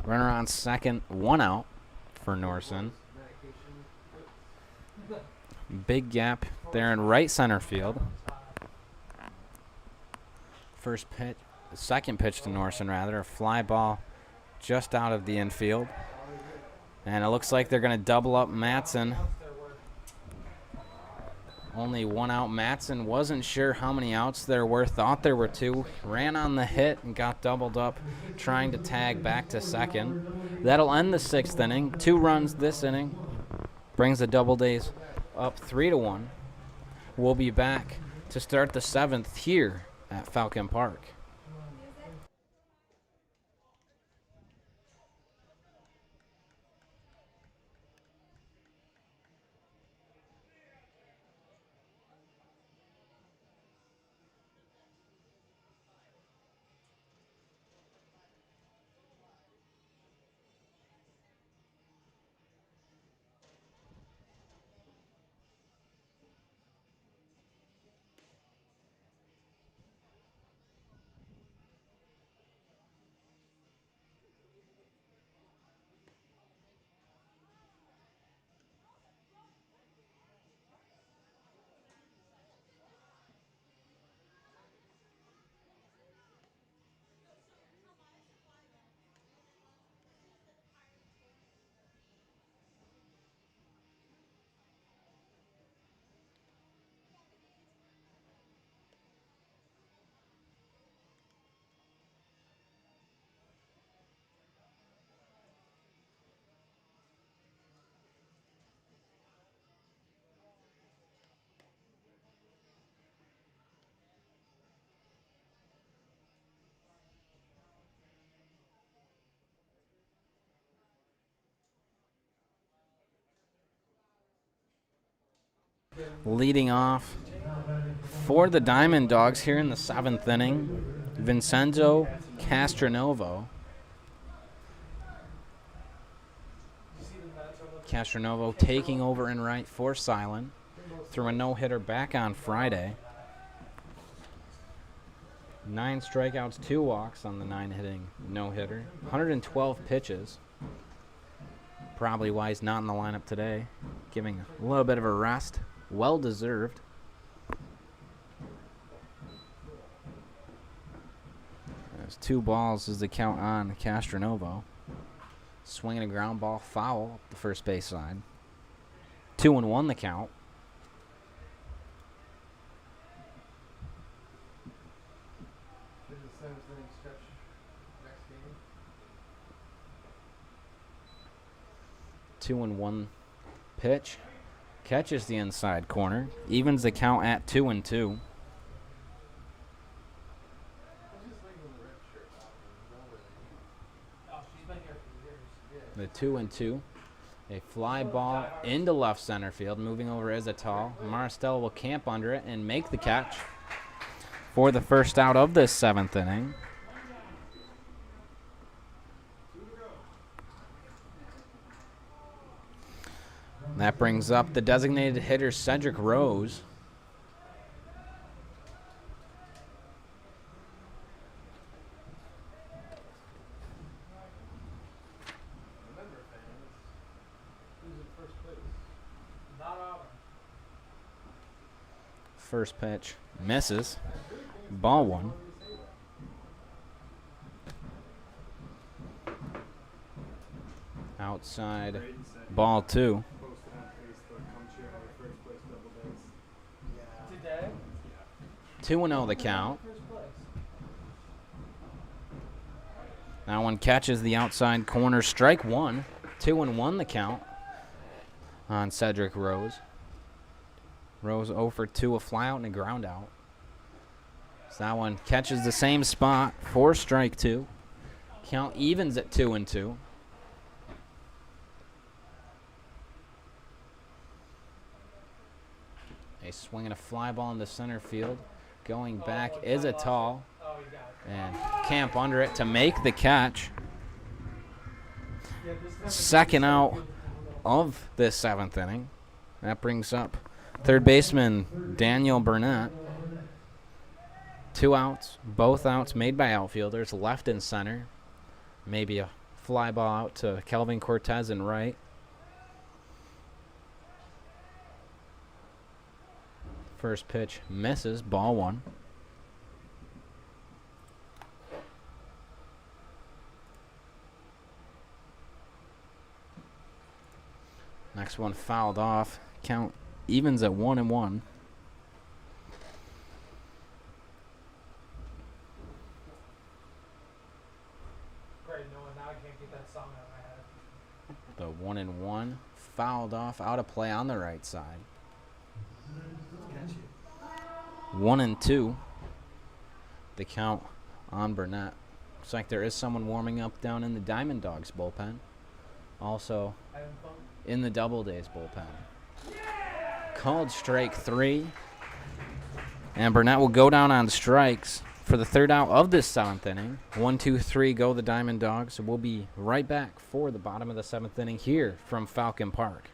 Runner on second, one out for Norson. Big gap there in right center field. Second pitch to Norson rather, a fly ball just out of the infield. And it looks like they're going to double up Matson. Only one out. Matson wasn't sure how many outs there were, thought there were two. Ran on the hit and got doubled up, trying to tag back to second. That'll end the sixth inning. 2 runs this inning. Brings the Doubledays up 3-1. We'll be back to start the seventh here at Falcon Park. Leading off for the Diamond Dogs here in the seventh inning, Vincenzo Castronovo. Castronovo taking over in right for Silent. Threw a no-hitter back on Friday. 9 strikeouts, 2 walks on the 9-hitting no-hitter. 112 pitches. Probably why he's not in the lineup today. Giving a little bit of a rest. Well-deserved. There's 2 balls is the count on Castronovo. Swinging a ground ball foul up the first base side. 2-1 the count. Two and one pitch. Catches the inside corner. Evens the count at 2-2. The 2-2. A fly ball into left center field. Moving over Izatal. Maristell will camp under it and make the catch for the first out of this 7th inning. That brings up the designated hitter, Cedric Rose. First pitch misses. Ball one. Outside, ball two. Today? 2-0 the count. First place. That one catches the outside corner. Strike one. 2-1 the count on Cedric Rose. Rose 0 for 2, a fly out and a ground out. So that one catches the same spot for strike two. Count evens at 2-2. A swing and a fly ball into center field. Going back is a tall. Oh, you got it. And Camp under it to make the catch. Yeah, this never- Second out of this 7th inning. That brings up third baseman Daniel Burnett. 2 outs, both outs made by outfielders, left and center. Maybe a fly ball out to Kelvin Cortez in right. First pitch misses, ball one. Next one fouled off. Count evens at 1-1. Great, no, now I can't get that song out of my head. The 1-1 fouled off, out of play on the right side. 1-2. The count on Burnett. Looks like there is someone warming up down in the Diamond Dogs bullpen. Also Having fun? in the Doubledays bullpen. Called strike 3. And Burnett will go down on strikes for the third out of this 7th inning. 1-2-3 go the Diamond Dogs. We'll be right back for the bottom of the 7th inning here from Falcon Park.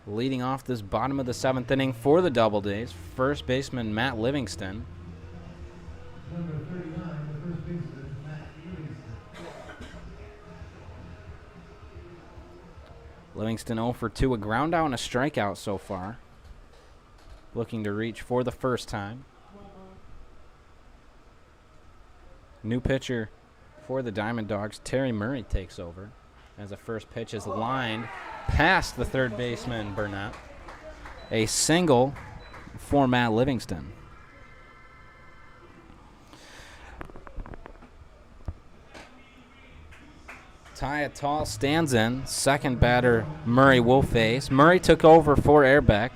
Leading off this bottom of the 7th inning for the Doubledays, first baseman Matt Livingston. Livingston 0 for 2, a ground out and a strikeout so far. Looking to reach for the first time. New pitcher for the Diamond Dogs, Terry Murray, takes over as the first pitch is lined past the third baseman, Burnett. A single for Matt Livingston. Ty Tall stands in. Second batter, Murray will face. Murray took over for Airbeck.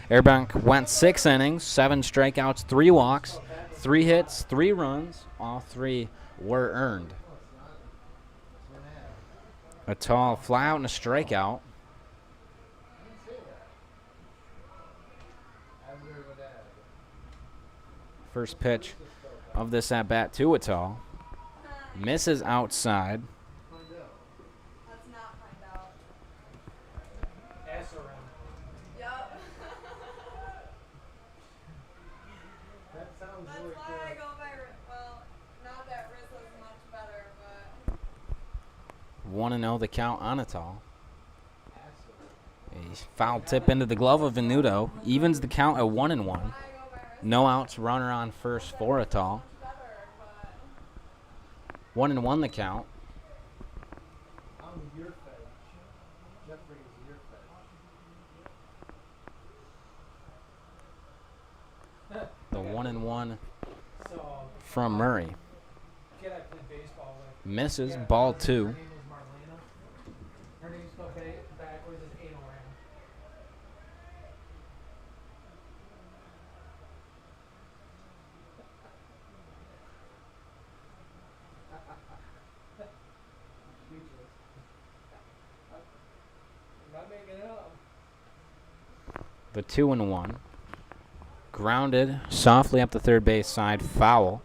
Airbeck went 6 innings, 7 strikeouts, 3 walks, 3 hits, 3 runs. All 3 were earned. A Tall fly out and a strikeout. First pitch of this at bat to a Tall. Misses outside. Let's not find out. Ass around. Yup. That sounds That's really why good. I go by, well, not that Riz was much better, but 1-0 the count on a Tall. A foul tip into the glove of Venuto. Evens the count at 1-1. I go by Riz. No outs, runner on first for a Tall. Much better, but 1-1 the count. I'm your fed. Jeffrey is your fed. The 1-1 So, from Murray. kid I played baseball with. Misses, Yeah, ball her 2. name was Marlena. Her name's spelled backwards as anal ram. Speechless. I'm not making it up. The 2-1. Grounded softly up the third base side, foul.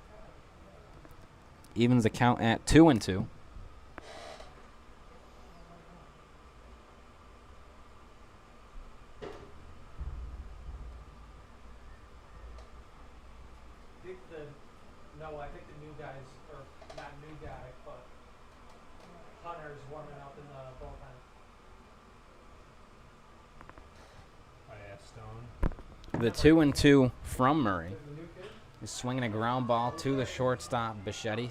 Evens the count at 2-2. I think the new guys, or not new guy, but Hunter's warming up in the bullpen. I asked Stone. The 2-2 from Murray. There's the new kid. Is swinging a ground ball to the shortstop, Bichetti.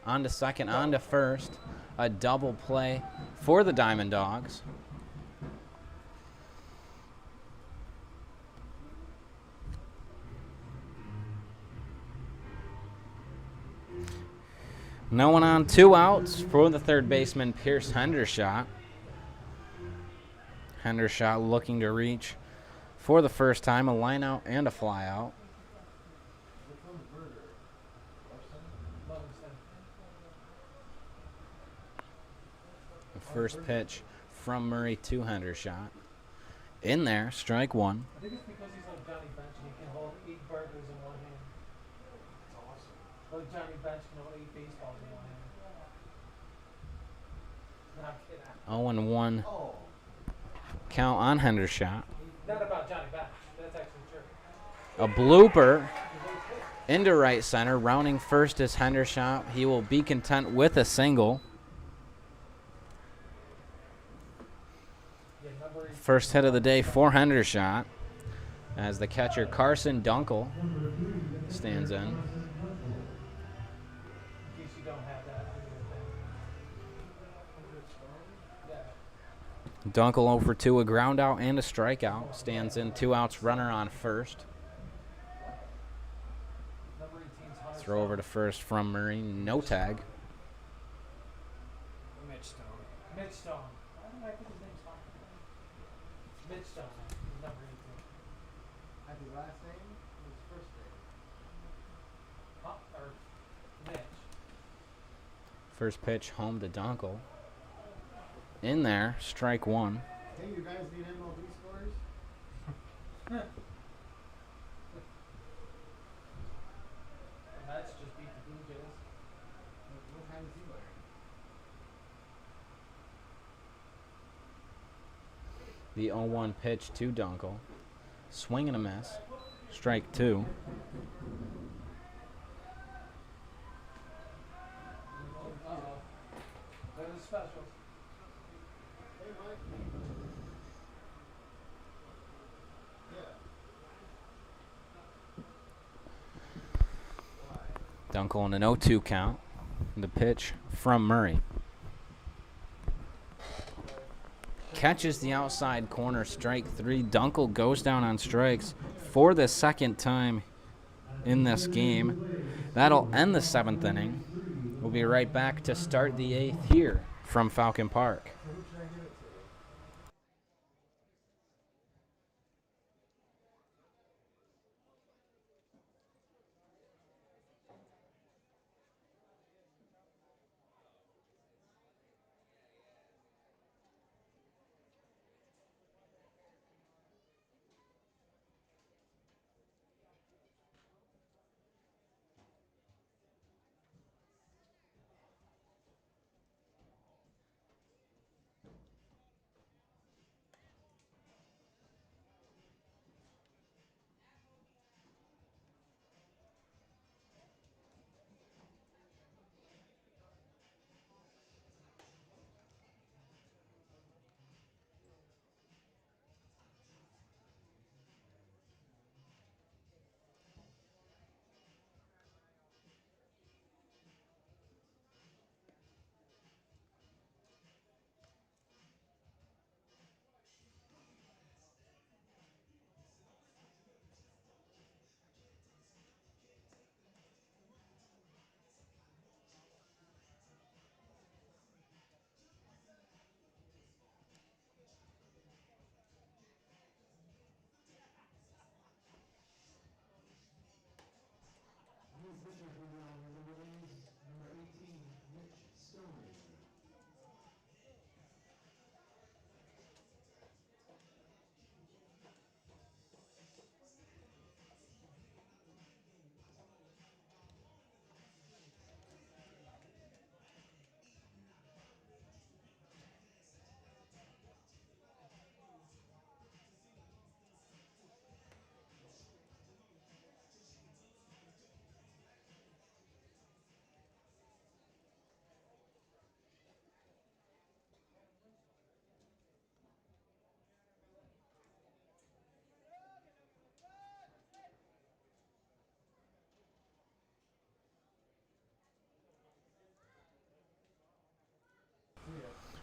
On to second, on to first. A double play for the Diamond Dogs. No one on, 2 outs for the third baseman, Pierce Hendershot. Hendershot looking to reach for the first time, a line out and a fly out. Livingston. The first pitch from Murray to Hendershot. In there, strike 1. I think it's because he's like Johnny Bench and he can hold 8 burgers in one hand. That's awesome. Like Johnny Bench can hold 8 baseballs in one hand. No, I'm kidding. 0-1 count on Hendershot. Not about Johnny Bench. That's actually true. A blooper into right center. Rounding first is Hendershot. He will be content with a single. Yeah, number 8. First hit of the day for Hendershot as the catcher Carson Dunkel stands in. In case you don't have that on your thing. Yeah. Dunkel 0 for 2, a ground out and a strikeout. Stands in, 2 outs, runner on first. Number 18's Hunter. Throw over to first from Murray, no tag. Mitch Stone. Mitch Stone. I don't know, I think his name's Hunter. Mitch Stone, he's number 18. Have his last name? His first name. Huh? Or Mitch. First pitch home to Dunkel. In there, strike 1. Hey, you guys need MLB scores? The Mets just beat the Blue Jays. What time is he wearing? The 0-1 pitch to Dunkel. Swing and a miss. Strike 2. Uh-oh. They're the specials. Hey, Mike. Dunkel on an 0-2 count. The pitch from Murray. Catches the outside corner, strike 3. Dunkel goes down on strikes for the second time in this game. That'll end the 7th inning. We'll be right back to start the 8th here from Falcon Park.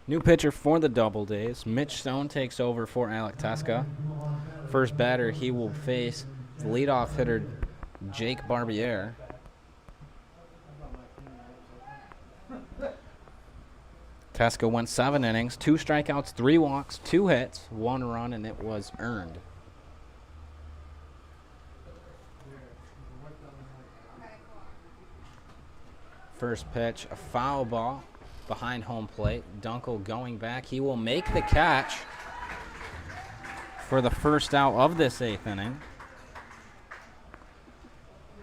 New pitcher for the Doubledays. Mitch Stone takes over for Alec Teska. First batter he will face the leadoff hitter Jake Barbier. Teska went 7 innings, 2 strikeouts, 3 walks, 2 hits, 1 run, and it was earned. First pitch, a foul ball behind home plate. Dunkel going back. He will make the catch for the first out of this 8th inning.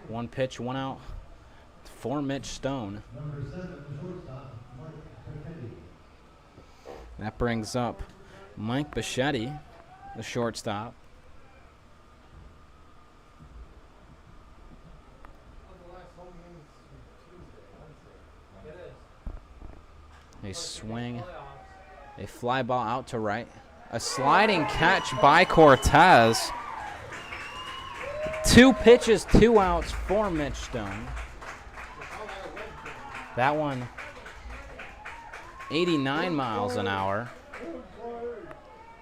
1 pitch, 1 out for Mitch Stone. That brings up Mike Bichetti, the shortstop. A swing, a fly ball out to right. A sliding catch by Cortez. 2 pitches, 2 outs for Mitch Stone. That one 89 miles an hour.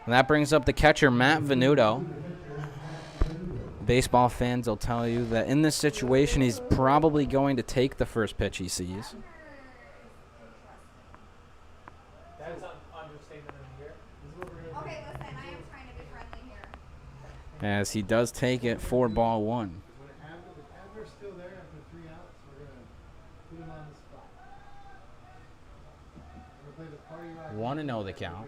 And that brings up the catcher, Matt Venuto. Baseball fans will tell you that in this situation, he's probably going to take the first pitch he sees. That is an understatement in here. Okay, listen, I am trying to be friendly here. As he does take it for ball 1. If they're still there after 3 outs, we're going to put him on the spot. We're going to play the party rock. 1-0 the count.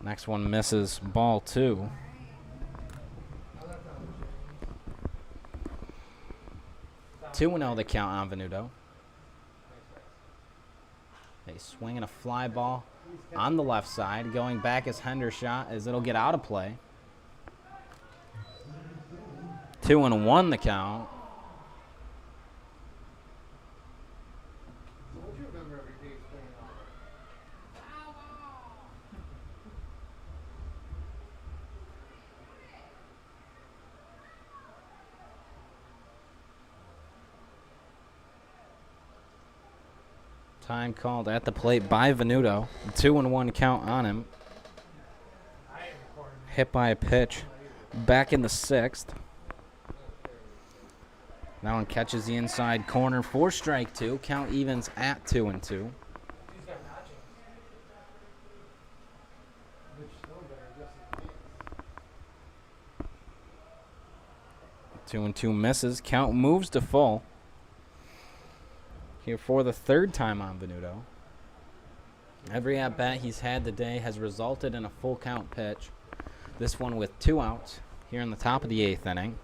Next one misses, ball 2. 2-0 the count on Venuto. A swing and a fly ball on the left side. Going back is Hendershot as it'll get out of play. 2-1 the count. Time called at the plate by Venuto. 2-1 count on him. Hit by a pitch back in the 6th. That one catches the inside corner for strike 2. Count evens at 2-2. 2-2 misses. Count moves to full. Here for the 3rd time on Venuto. Every at-bat he's had today has resulted in a full count pitch. This one with 2 outs here in the top of the 8th inning.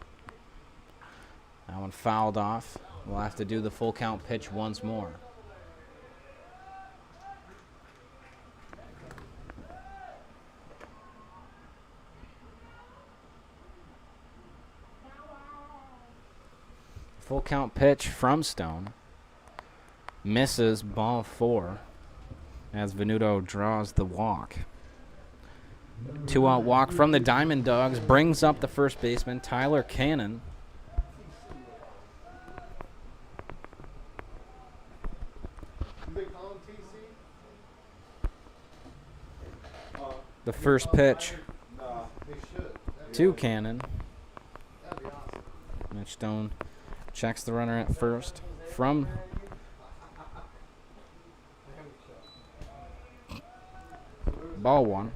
That one fouled off. We'll have to do the full count pitch once more. Full count pitch from Stone. Misses, ball 4 as Venuto draws the walk. 2-out walk from the Diamond Dogs brings up the first baseman, Tyler Cannon. The first pitch to Cannon. Mitch Stone checks the runner at first from ball 1.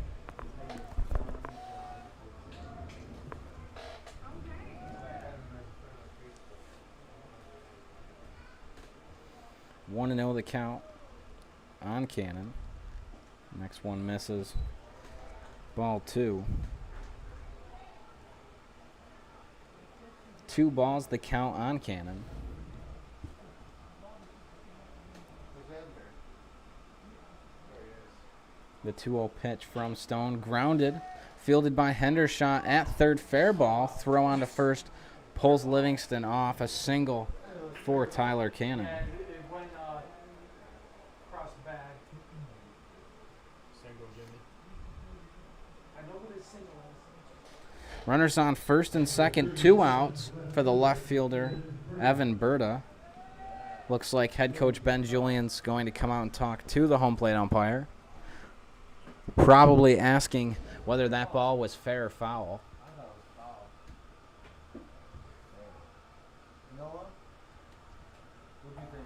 One and 0 the count on Cannon. Next one misses. Ball 2. 2 balls the count on Cannon. The 2-0 pitch from Stone, grounded, fielded by Hendershot at third, fair ball. Throw on to first, pulls Livingston off. A single for Tyler Cannon. And it went across the bag. Single, Jimmy. I know what his single is. Runners on first and second, 2 outs for the left fielder, Evan Berta. Looks like head coach Ben Julian's going to come out and talk to the home plate umpire. Probably asking whether that ball was fair or foul.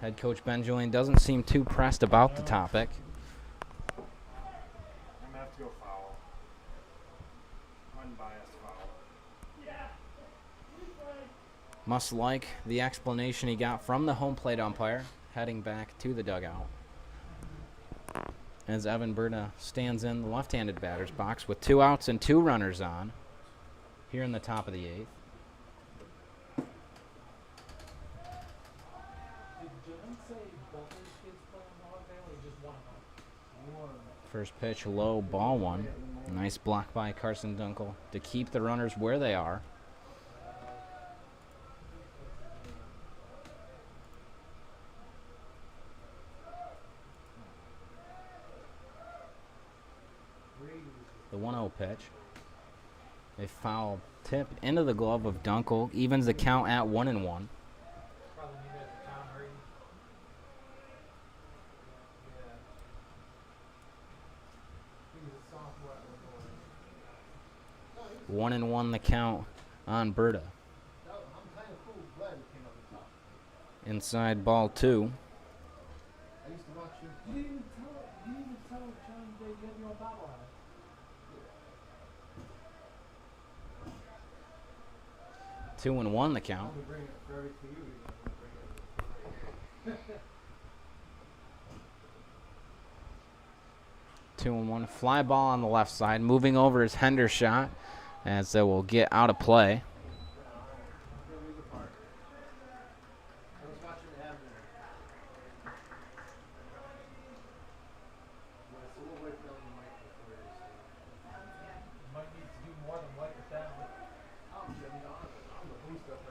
Head coach Ben Julian doesn't seem too pressed about the topic. I'm going to have to go foul. Unbiased foul. Must like the explanation he got from the home plate umpire, heading back to the dugout. As Evan Berta stands in the left-handed batter's box with 2 outs and 2 runners on here in the top of the 8th. Did John say both his kids play on Mohawk or just one of them? First pitch low, ball 1. Nice block by Carson Dunkel to keep the runners where they are. The 1-0 pitch. A foul tip into the glove of Dunkel. Evens the count at 1-1. Probably need it at the count, Brady. 1-1 the count on Berta. Inside ball 2. You didn't even tell John that you had your own bobblehead. 2-1 the count. 2-1. Fly ball on the left side. Moving over is Hendershot as they will get out of play. Might need to do more than wipe it down.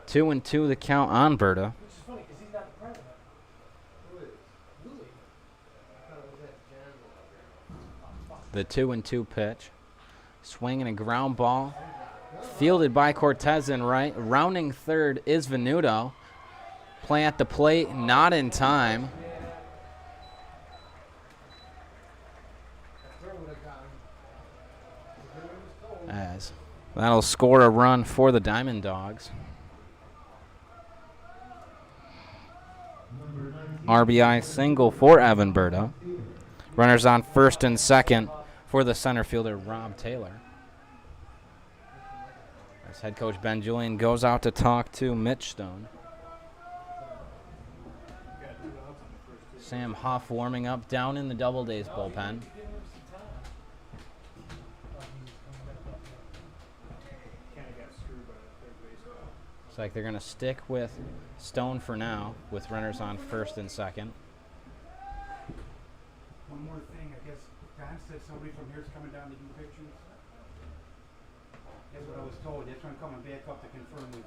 2-2 the count on Berta. Which is funny because he's not the president. Louis. The 2-2 pitch. Swinging a ground ball. Fielded by Cortez in right. Rounding third is Venuto. Play at the plate, not in time. That'll score a run for the Diamond Dogs. RBI single for Evan Berta. Runners on first and second for the center fielder, Rob Taylor. As head coach Ben Julian goes out to talk to Mitch Stone. Sam Huff warming up down in the Doubledays bullpen. Looks like they're going to stick with Stone for now, with runners on first and second. One more thing, I guess Don said somebody from here's coming down to do pictures. That's what I was told. That's why I'm coming back up to confirm with you.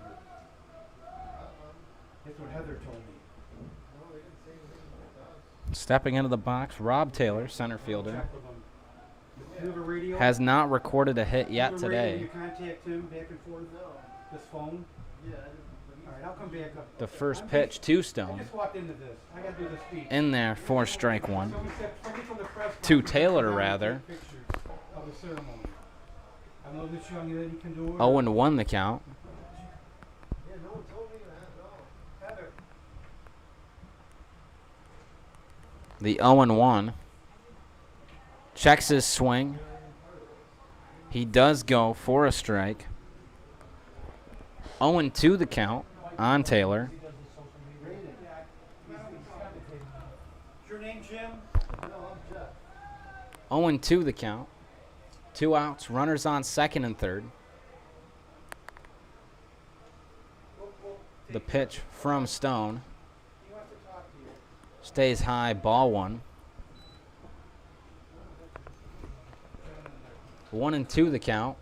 That's what Heather told me. Stepping into the box, Rob Taylor, center fielder, Check with them. You have a radio? has not recorded a hit You have yet a radio? today. You contact him back and forth? This phone? Yeah. All right, I'll come back up. The first pitch to I Stone. just walked into this. I got to do the speech. In there for strike one. Somebody from the press To conference Taylor, came down and rather. took pictures of the ceremony. I know this young lady can do it. 0-1 the count. Yeah, no one told me that at all. Heather. The 0-1. Checks his swing. He does go for a strike. 0-2 the count on Taylor. Is your name Jim? 0-2 the count. 2 outs, runners on second and third. The pitch from Stone. He wants to talk to you. Stays high, ball one. 1-2 the count.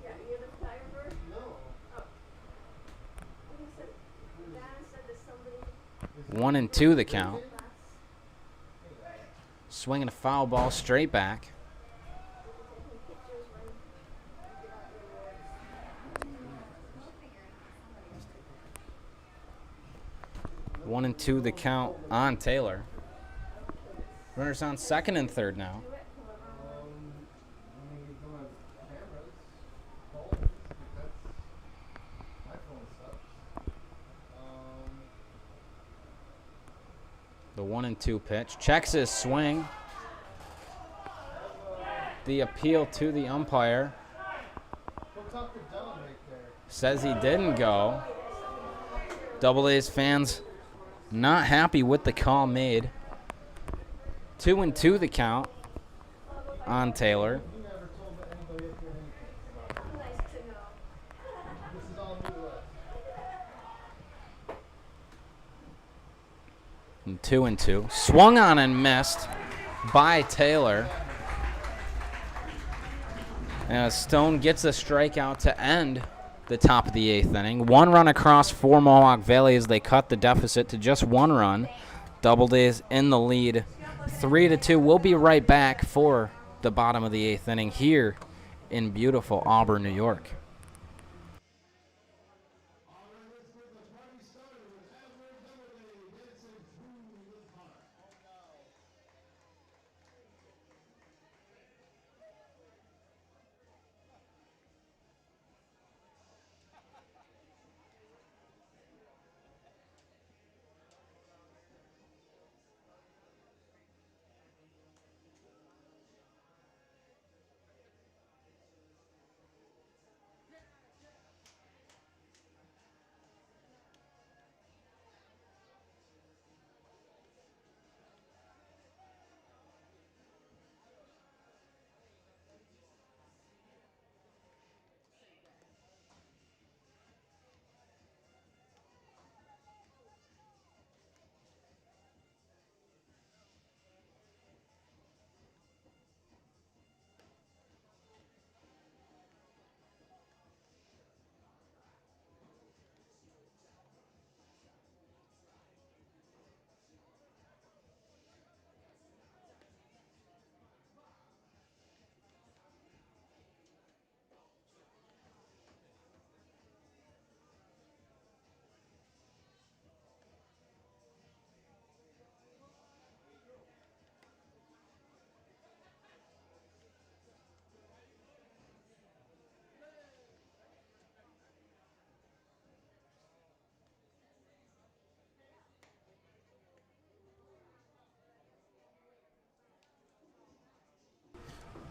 Yeah, you're the photographer? No. Oh. Who said, Don said that somebody 1-2 the count. Swinging a foul ball straight back. One and two the count on Taylor. Runners on second and third now. The 1-2 pitch. Checks his swing. The appeal to the umpire. Says he didn't go. Doubledays fans not happy with the call made. 2-2 the count on Taylor. And 2-2. Swung on and missed by Taylor. Stone gets a strikeout to end the top of the eighth inning. 1 run across for Mohawk Valley as they cut the deficit to just 1 run. Doubledays in the lead, 3-2. We'll be right back for the bottom of the eighth inning here in beautiful Auburn, New York.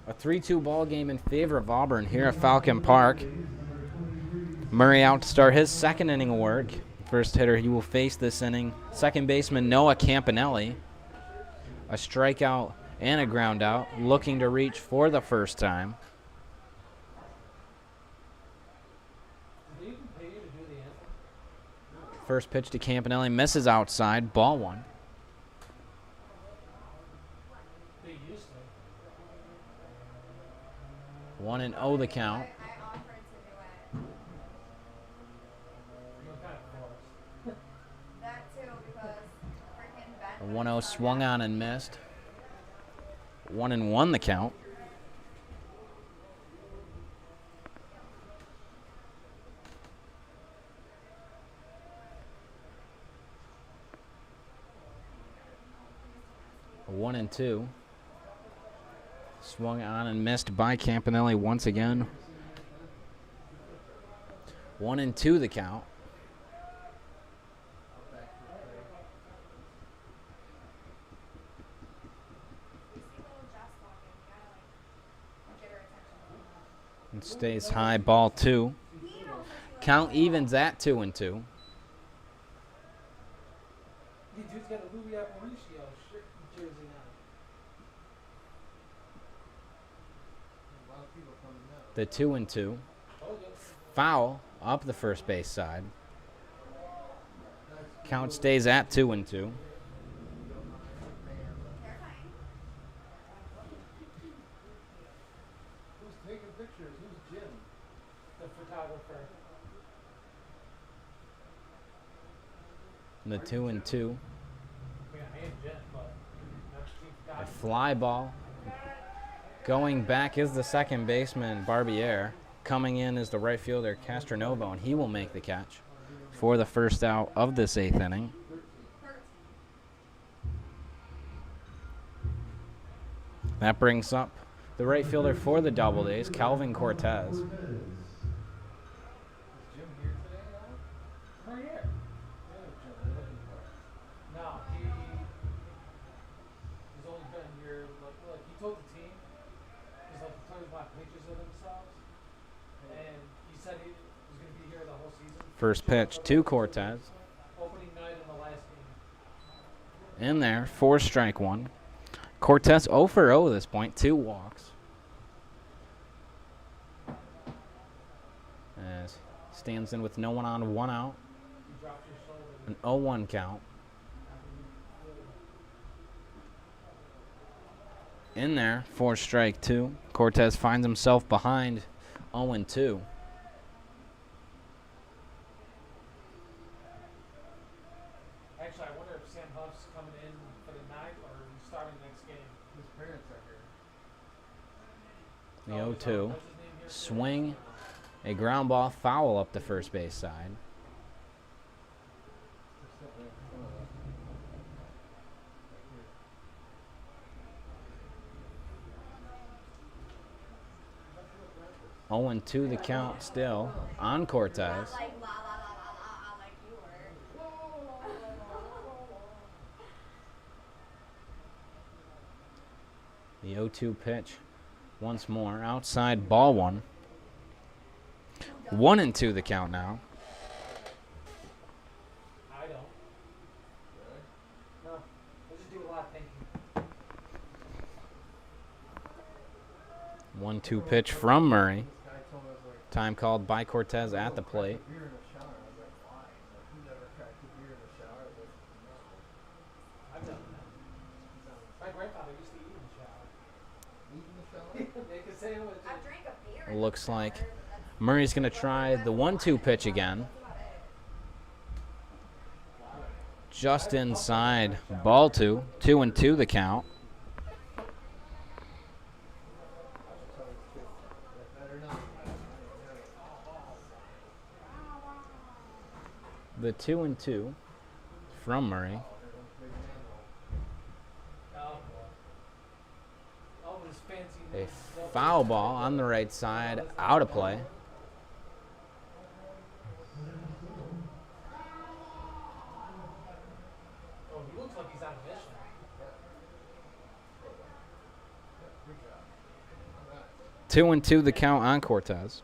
A 3-2 ball game in favor of Auburn here at Falcon Park. Murray out to start his second inning of work. First hitter he will face this inning, second baseman Noah Campanelli. A strikeout and a ground out, looking to reach for the first time. First pitch to Campanelli, misses outside, ball one. They used to. 1-0 the count. I offered to do it. You were kind of forced. That too, because freaking A Ben. 1-0 swung on and missed. 1-1 the count. A 1-2. Swung on and missed by Campanelli once again. 1-2 the count. And stays high, ball two. Count evens at 2-2. The dude's got a Louis Aparicio shirt jersey on. The 2-2. Oh, yeah. Foul up the first base side. Count stays at 2-2. Who's taking pictures? Who's Jim? The photographer. The 2-2. I mean, I ain't Jen, but that's the A guy. fly ball. Going back is the second baseman, Barbier. Coming in is the right fielder, Castronovo, and he will make the catch for the first out of this 8th inning. That brings up the right fielder for the Doubledays, Calvin Cortez. Is Jim here today now? Right here. Yeah, Jim, we're looking for. No, he's only been here, like he told the team, he's like, the players want pictures of themselves, and he said he was going to be here the whole season. First pitch to Cortez. Opening night in the last game. In there, 4-1. Cortez 0 for 0 at this point, 2 walks. As stands in with no one on, 1 out. You dropped your shoulder. An 0-1 count. In there, 4-2. Cortez finds himself behind 0-2. Actually, I wonder if Sam Huff's coming in for the night or he's starting next game. His parents are here. The Oh, 0-2. what's his name here? Swing, a ground ball, foul up the first base side. They're stepping in front of us. Right here. 0-2 the count still on Cortez. Not like la la la la la like you were. The 0-2 pitch once more. Outside, ball one. 1-2 the count now. I don't. Really? No. I just do a lot of thinking. 1-2 pitch from Murray. This guy told us, like, Time called by Cortez at the plate. beer in the shower. I was like, why? He's like, you never cracked a beer in the shower? I was like, no. I've done that. My grandfather used to eat in the shower. Eat in the shower? Make a sandwich. I drank a beer. in the Looks like shower. Murray's going to try the 1-2 pitch again. That's about it. Just inside, ball two. 2-2 the count. The 2-2 from Murray. Oh, his fancy. A foul ball on the right side, out of play. Oh, he looks like he's on a mission. 2-2 the count on Cortez.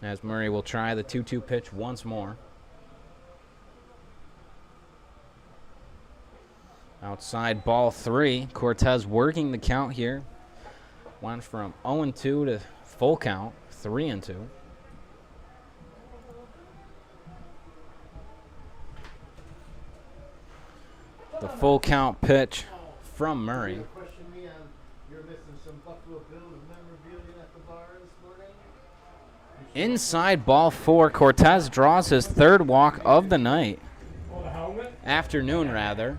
As Murray will try the 2-2 pitch once more. Outside ball 3. Cortez working the count here. Went from 0-2 to full count, 3-2. The full count pitch from Murray. Inside ball 4. Cortez draws his 3rd walk of the night. Afternoon, rather.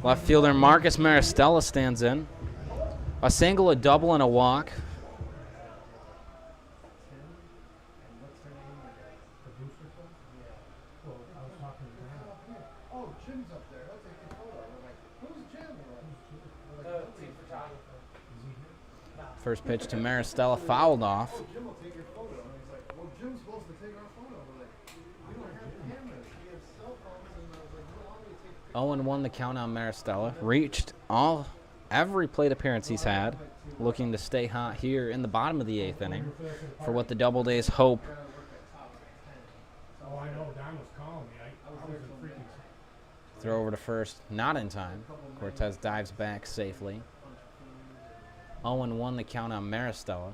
Left fielder Marcus Maristella stands in. A single, a double, and a walk. First pitch to Maristella, fouled off. 0-1 the count on Maristella. Reached every plate appearance he's had. Looking to stay hot here in the bottom of the 8th inning for what the Doubledays hope. Throw over to first, not in time. Cortez dives back safely. 0-1 the count on Maristella.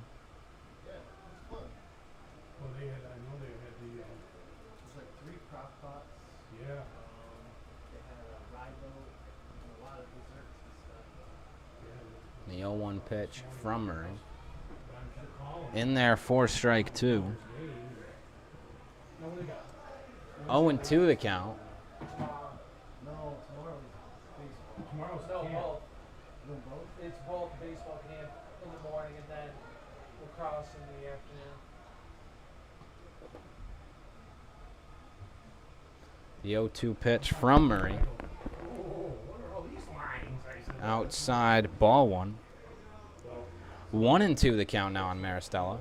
The 0-1 pitch from Murray. In there for strike 2. 0-2 the count. It's both baseball camp in the morning and then lacrosse in the afternoon. The 0-2 pitch from Murray. Outside ball 1. 1-2 the count now on Maristella.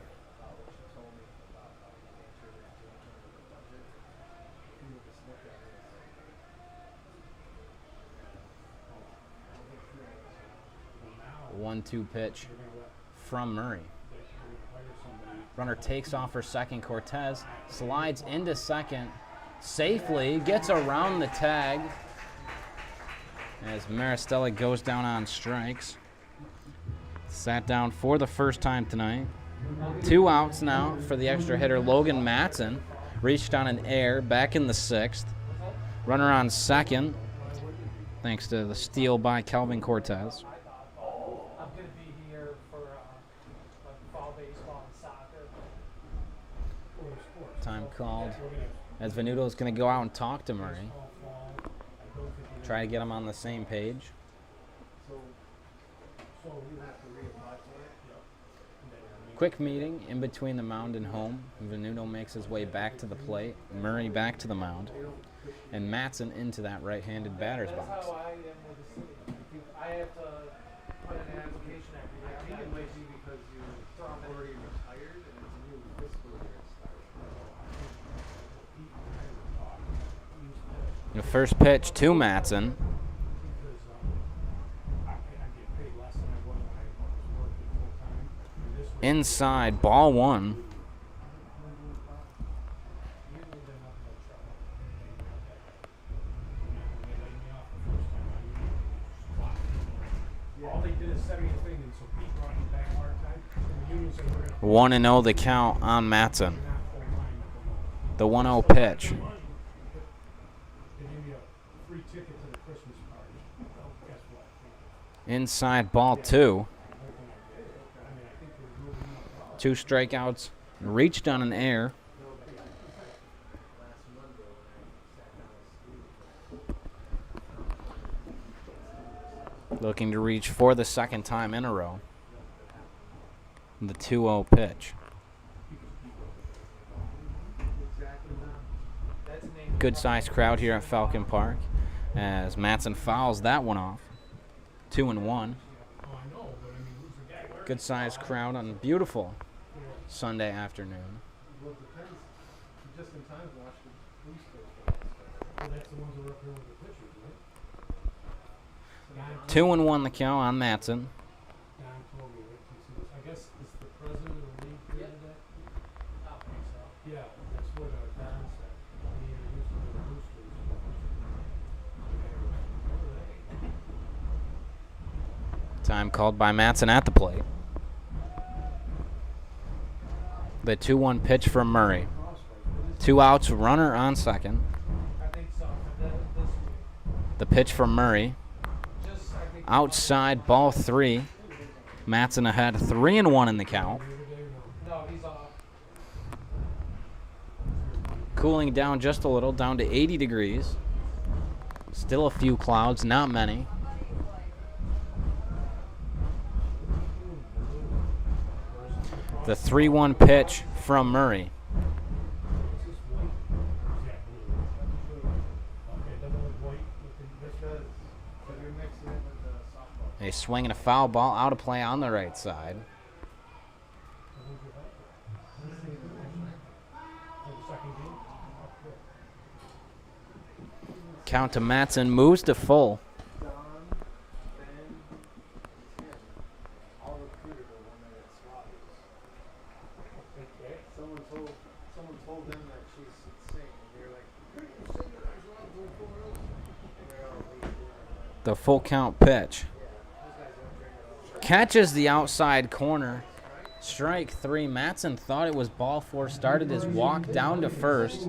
A 1-2 pitch from Murray. Runner takes off for second. Cortez slides into second safely, gets around the tag as Maristella goes down on strikes. Sat down for the first time tonight. 2 outs now for the extra hitter Logan Matson. Reached on an error back in the 6th. Runner on second thanks to the steal by Kelvin Cortez. I'm going to be here for fall baseball and soccer. Time called as Venuto is going to go out and talk to Murray. Try to get him on the same page. Quick meeting in between the mound and home. Venuto makes his way back to the plate. Murray back to the mound. And Matson into that right-handed batter's box. That's how I am with the city. I have to put in an application every day. I think it might be because you're already retired and it's a new fiscal year starting. The first pitch to Matson. Inside, ball 1. One and 0 the count on Matson. The 1-0 pitch. Inside, ball 2. 2 strikeouts, reached on an error. Looking to reach for the second time in a row. The 2-0 pitch. Good sized crowd here at Falcon Park as Matson fouls that one off. 2-1. Good sized crowd on a beautiful Sunday afternoon. Well, that's the ones that were up here with the pictures, right? 2-1 the count on Matson. Don told me, right? I guess it's the president of the league here today? I don't think so. Yeah, that's what Don said. He introduced me to the Boosters. Time called by Matson at the plate. The 2-1 pitch from Murray. 2 outs, runner on second. I think so. This week. The pitch from Murray. Just, I think Outside, ball 3. Matson ahead, 3-1 in the count. no, he's off. Cooling down just a little, down to 80 degrees. Still a few clouds, not many. The 3-1 pitch from Murray. A swing and a foul ball out of play on the right side. Count to Matson, moves to full. Someone told them that she should sing, and they're like, "You're a singer, I was allowed to go for us." And they're all like, The full count pitch. Catches the outside corner. Strike 3. Matson thought it was ball 4. Started his walk down to first.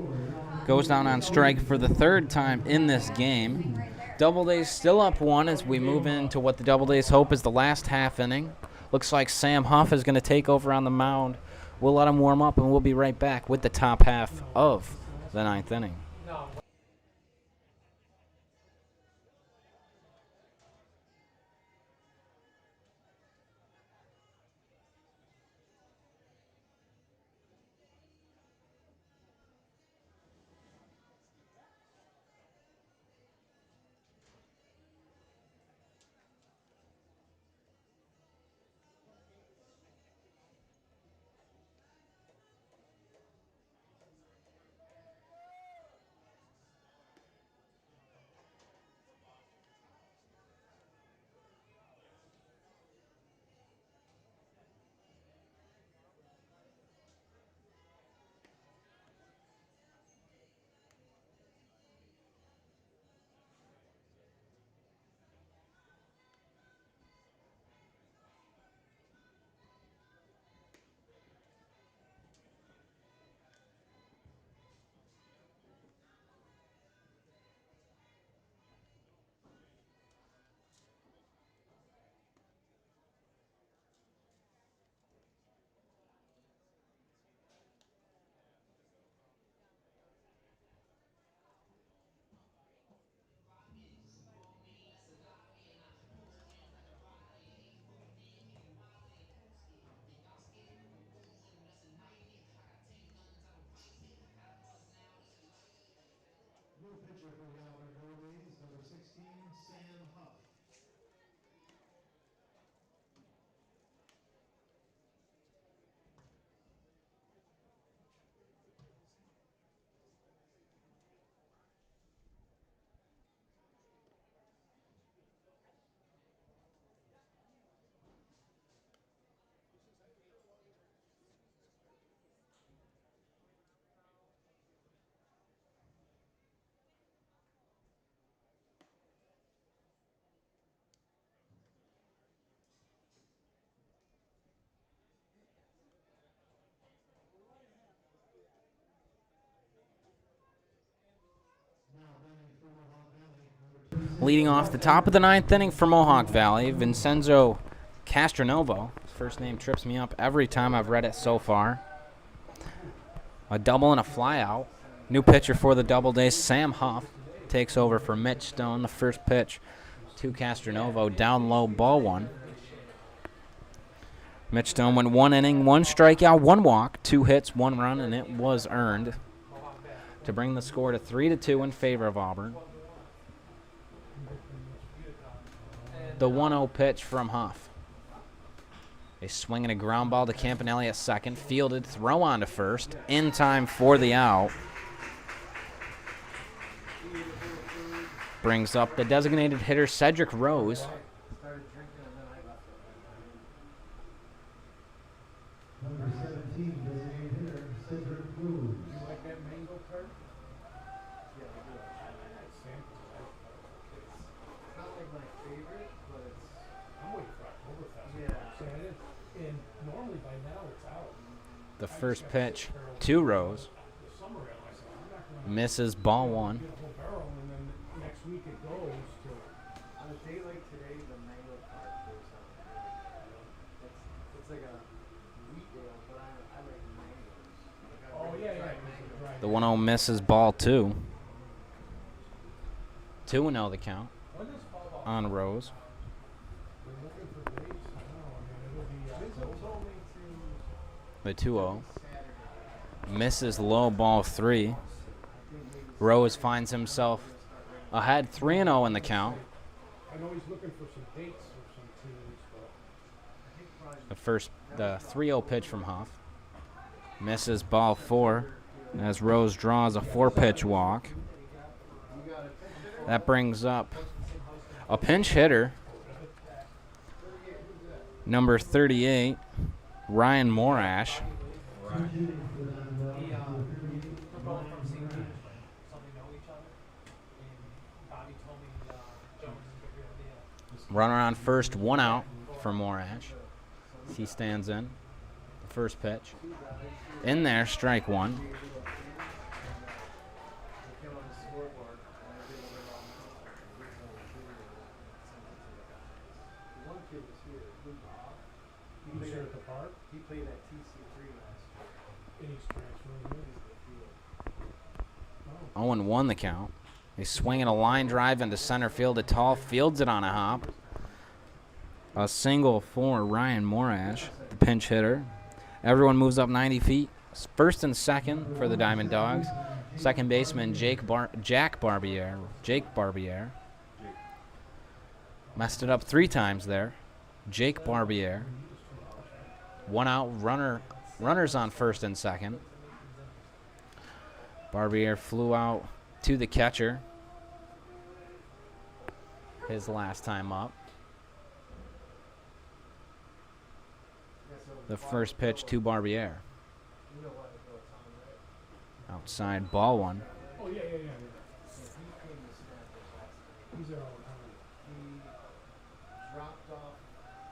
Goes down on strike for the 3rd time in this game. Doubledays still up 1 as we move into what the Doubledays hope is the last half inning. Looks like Sam Huff is going to take over on the mound. We'll let him warm up, and we'll be right back with the top half of the 9th inning. No. new pitcher for the Auburn Doubledays, number 16, Sam Huff. Leading off the top of the 9th inning for Mohawk Valley, Vincenzo Castronovo. His first name trips me up every time I've read it so far. A double and a flyout. New pitcher for the Doubledays, Sam Huff, takes over for Mitch Stone. The first pitch to Castronovo, down low, ball 1. Mitch Stone went 1 inning, 1 strikeout, 1 walk, 2 hits, 1 run, and it was earned to bring the score to 3-2 in favor of Auburn. The 1-0 pitch from Huff. A swing and a ground ball to Campanelli at second. Fielded, throw on to first. In time for the out. brings up the designated hitter, Cedric Rose. Started drinking and then I left it. Number 17, designated hitter, Cedric Cruz. You like that mango cart? Yeah, I do. It's Not like my favorite, but it's. I'm waiting for Oktoberfest. Yeah. And normally by now it's out. The first pitch to Rose. The summer ale, I said, I'm not gonna Misses ball one. get a whole barrel, and then next week it goes to. On a day like today, the mango part goes on. It's like a wheat ale, but I like mangoes. Like Oh I've yeah, tried yeah. mangoes. The 1-0 misses ball two. 2-0 the count When does fall off? on Rose. We're looking for dates. I don't know. I mean, it'll be. Rizzo told me to The 2-0 Saturday. misses low, ball three. Rose finds himself ahead 3-0 in the count. I know he's looking for some dates for some teams, but The 3-0 pitch from Huff misses ball four as Rose draws a 4-pitch walk. That brings up a pinch hitter, number 38, Ryan Morash. We're both from St. Pete, so we know each other. And Bobby told me Jones is a good idea. Runner on first, 1 out for Morash. He stands in. The first pitch. In there, strike one. They came on the scoreboard, and I did a little on the one kid was here, Mohawk. he was here at the park, He played at TC3 last year. and he's transferring here. He's the field. 0-1 the count. He's swinging a line drive into center field. A tall fields it on a hop. A single for Ryan Morash, the pinch hitter. Everyone moves up 90 feet. First and second for the Diamond Dogs. Second baseman Jake Barbier. Messed it up 3 times there. Jake Barbier. 1 out. Runners on first and second. Barbier flew out to the catcher. His last time up. The first pitch to Barbier. You know what, Tom, right? Outside, ball one. Oh yeah. So he came to snap this last time. He's there all the time. He dropped off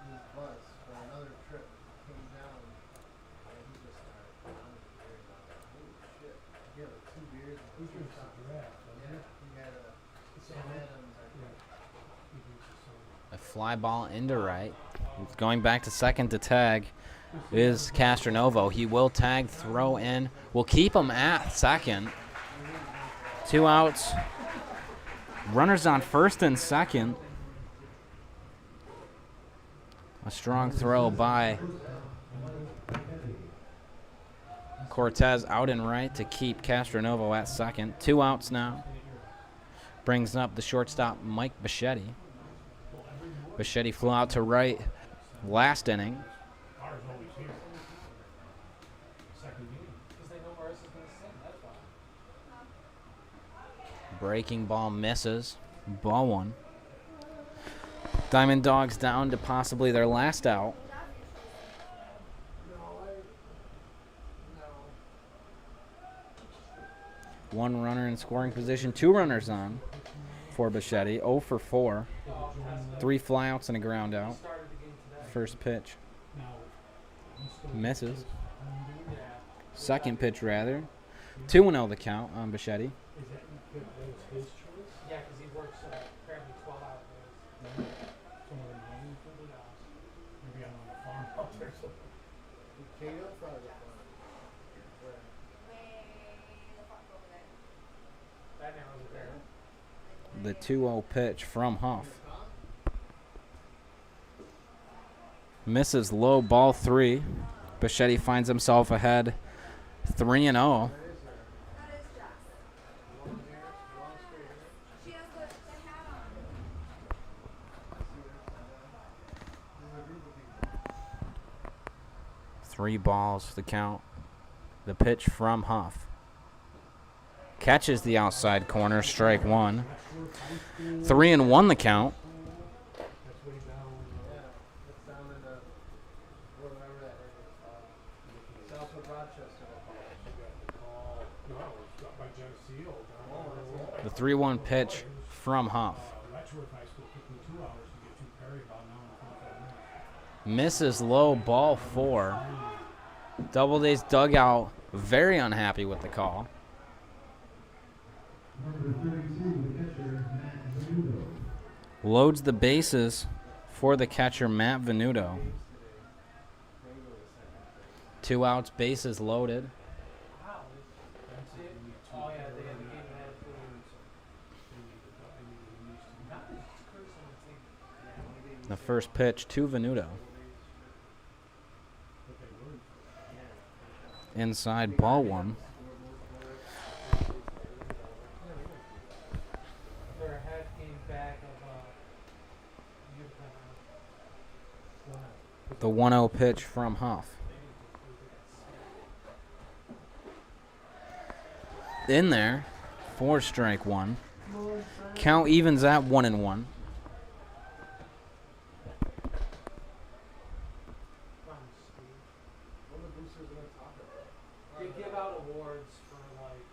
his bus for another trip, came down, and he just started pounding beers. I was like, holy shit. He had like 2 beers and He 2 drinks the shots. draft, doesn't Yeah, he? he had a Sam Adams, I think. Yeah. He drinks the sun. A fly ball into right. Going back to second to tag is Castronovo. He will tag, throw in. Will keep him at second. 2 outs. Runners on first and second. A strong throw by Cortez out and right to keep Castronovo at second. 2 outs now. Brings up the shortstop, Mike Bichetti. Bichetti flew out to right last inning. Ours always here. Second game. Because they know Morris is going to sing, that's why. Breaking ball misses. Ball one. Diamond Dogs down to possibly their last out. No. 1 runner in scoring position. 2 runners on for Bichetti. 0 for 4. 3 flyouts and a ground out. Started the game today. First pitch Now, he's still misses. Yeah. Second pitch rather. 2-0 the count on Bichetti. Is that his choice? Yeah, because he works apparently 12-hour days. Someone in Miami for the maybe I'm on a farm out there. So. Cato probably the fun. That man was there. The 2-0 pitch from Huff. Misses low, ball 3. Bichetti finds himself ahead 3-0. That is Jess. She has the hat on. 3 balls the count. The pitch from Huff. Catches the outside corner, strike one. 3-1 the count. That's way down. Yeah, it's down in the, wherever that is. Southwood Rochester. No, it's got by Geneseo. Oh, that's it. The 3-1 pitch from Huff. Letchworth High School took me 2 hours to get to Perry, about an hour and 45 minutes. Misses low, ball 4. Doubledays dugout very unhappy with the call. Number 32, the catcher, Matt Venuto. Loads the bases for the catcher, Matt Venuto. 2 outs, bases loaded. Oh, yeah, they had the game The first pitch to Venuto. Inside, ball 1. They're a half game back of The 1-0 pitch from Huff. In there for strike 1. Count evens at 1-1. They give out awards for like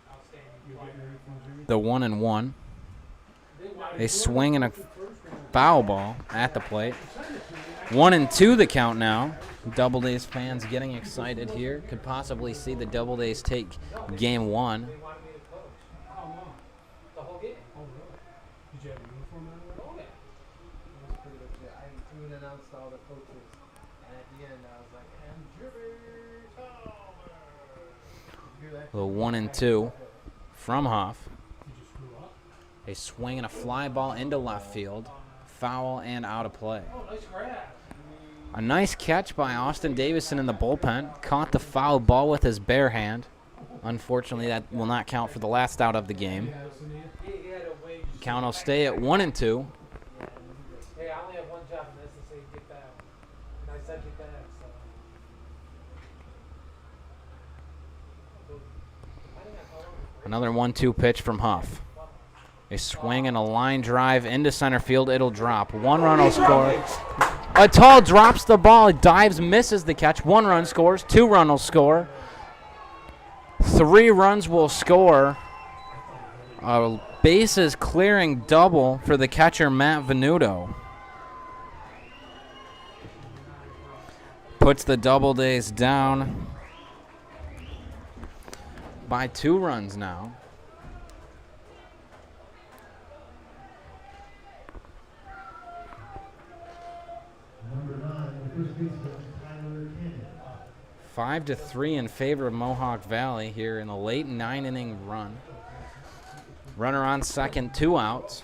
outstanding players. The 1-1. A swing and a foul ball at the plate. 1-2 the count now. Doubledays fans getting excited here. Could possibly see the Doubledays take game 1. They wanted me to coach. How long? The whole game. Oh, really? Did you have a uniform on? Oh, yeah. That was pretty good. Yeah, I even announced all the coaches, and at the end I was like, and Jimmy Talbot. Did you hear that? The 1-2 from Huff. Did you screw up? A swing and a fly ball into left field. Foul and out of play. Oh, nice grab. A nice catch by Austin Davison in the bullpen. Caught the foul ball with his bare hand. Unfortunately, that will not count for the last out of the game. He had a wage. Count will stay at 1-2. Hey, I only have one job in this to say get back. And I said get back, so. Another 1-2 pitch from Huff. A swing and a line drive into center field. It'll drop. 1 run will score. A tall drops the ball. Dives, misses the catch. 1 run scores. 2 run will score. 3 runs will score. A bases clearing double for the catcher, Matt Venuto. Puts the Doubledays down by 2 runs now. Number 9, the first baseman, Tyler Cannon. 5-3 in favor of Mohawk Valley here in the late 9-inning run. Runner on second, 2 outs.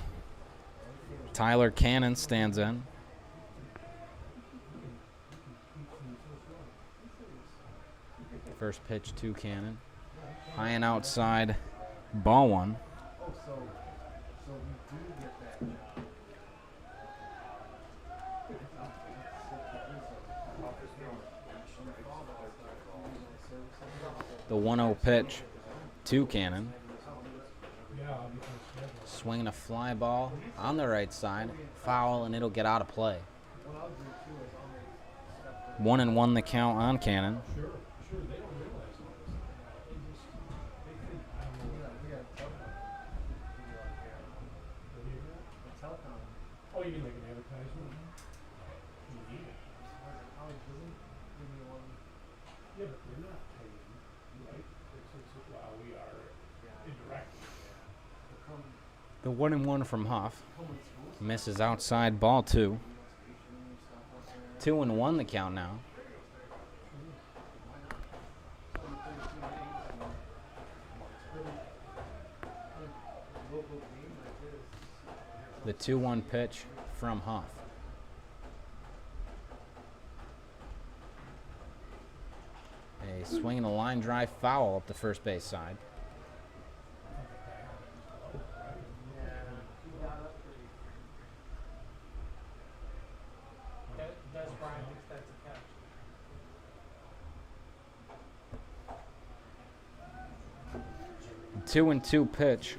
Tyler Cannon stands in. First pitch to Cannon. High and outside, ball 1. Oh, so we do get that job. The 1-0 pitch to Cannon. Yeah, because Swinging a fly ball on the right side. Foul, and it'll get out of play. 1-1 the count on Cannon. sure, they don't realize all this. They think, I don't know. We got telecom. What do you got? The telecom. Oh, you mean like an advertisement? You need it. How doesn't give me one? Yeah, but we're not paying, right? Well, we are indirectly. The 1-1 from Huff. Misses outside, ball 2. 2-1 the count now. The 2-1 pitch from Huff. A swing and a line drive foul up the first base side. Des Bryant thinks that's a catch. 2-2 pitch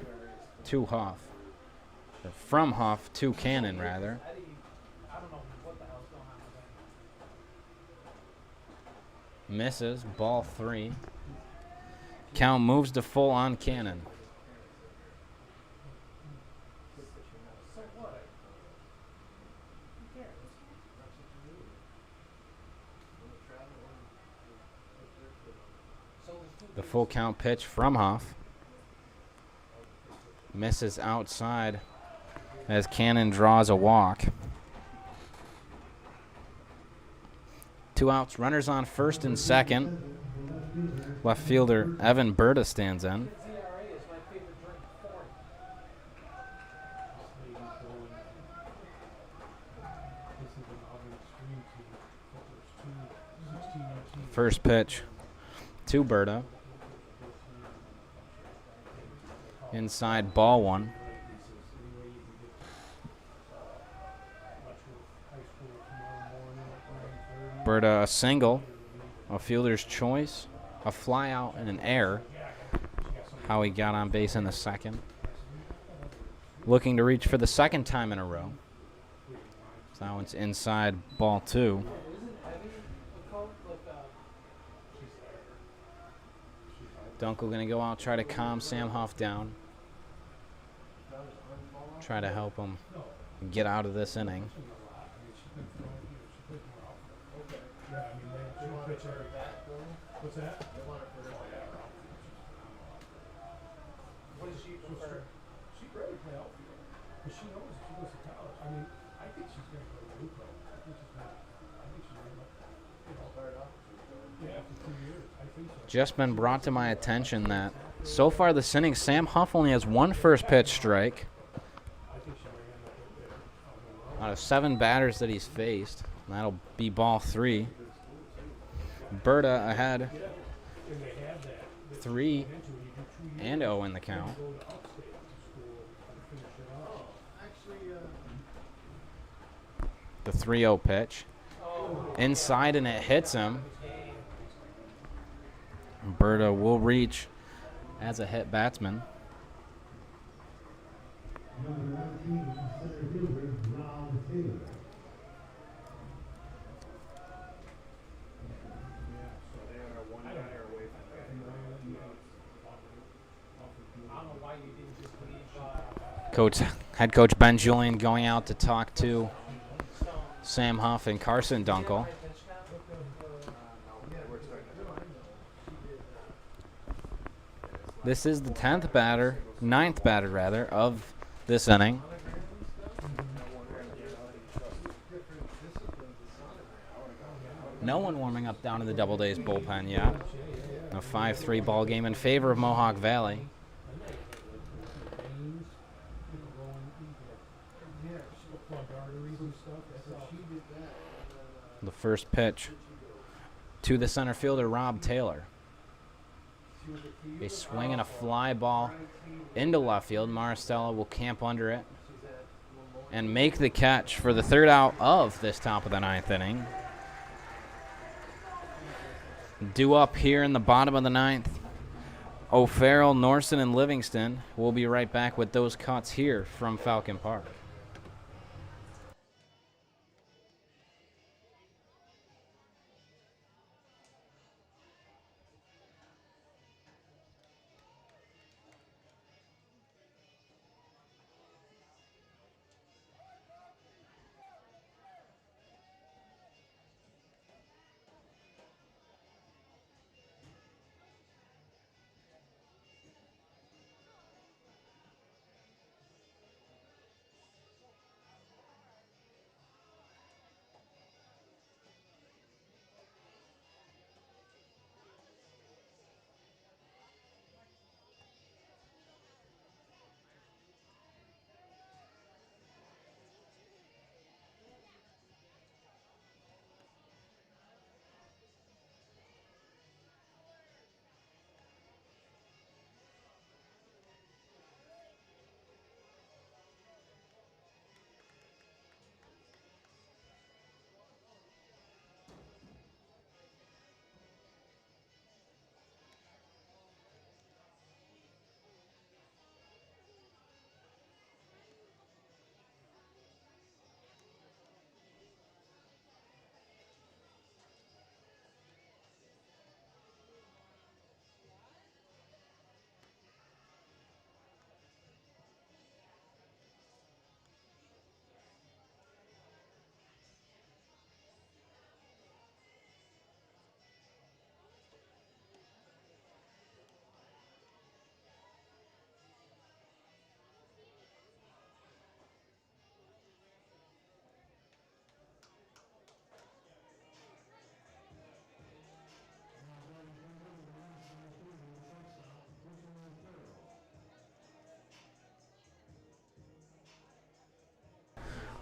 to Huff. Or from Huff to Cannon, rather. I don't know what the hell's going on with that. Misses. Ball 3. Count moves to full on Cannon. So what? Who cares? The full count pitch from Huff. Misses outside as Cannon draws a walk. 2 outs, runners on first and second. Left fielder Evan Berta stands in. ZRA is my favorite drink. 40. This is an Auburn Extreme team. There's 16 First pitch to Berta. Inside, ball 1. Berta a single, a fielder's choice, a fly out, and an error. How he got on base in the second. Looking to reach for the second time in a row. So that one's inside, ball 2. Dunkel going to go out, try to calm Sam Huff down. Try to help him get out of this inning. What's that? What does she prefer? She'd rather play outfield, but she knows if she goes to college. I mean, I think she's going to go to Luco. I think she's going to, yeah, after 2 years. I think so. Just been brought to my attention that so far this inning, Sam Huff only has 1 first pitch strike out of 7 batters that he's faced. And that'll be ball 3. Berta ahead 3-0 in the count. The 3-0 pitch. Inside, and it hits him. Berta will reach as a hit batsman. Head coach Ben Julian going out to talk to Sam Huff and Carson Dunkel. This is the 9th batter rather, of this inning. No one warming up down in the Doubledays bullpen yet. A 5-3 ball game in favor of Mohawk Valley. The first pitch to the center fielder, Rob Taylor. A swing and a fly ball into left field. Maristella will camp under it and make the catch for the 3rd out of this top of the 9th inning. Due up here in the bottom of the 9th. O'Farrell, Norson, and Livingston. We'll be right back with those cuts here from Falcon Park.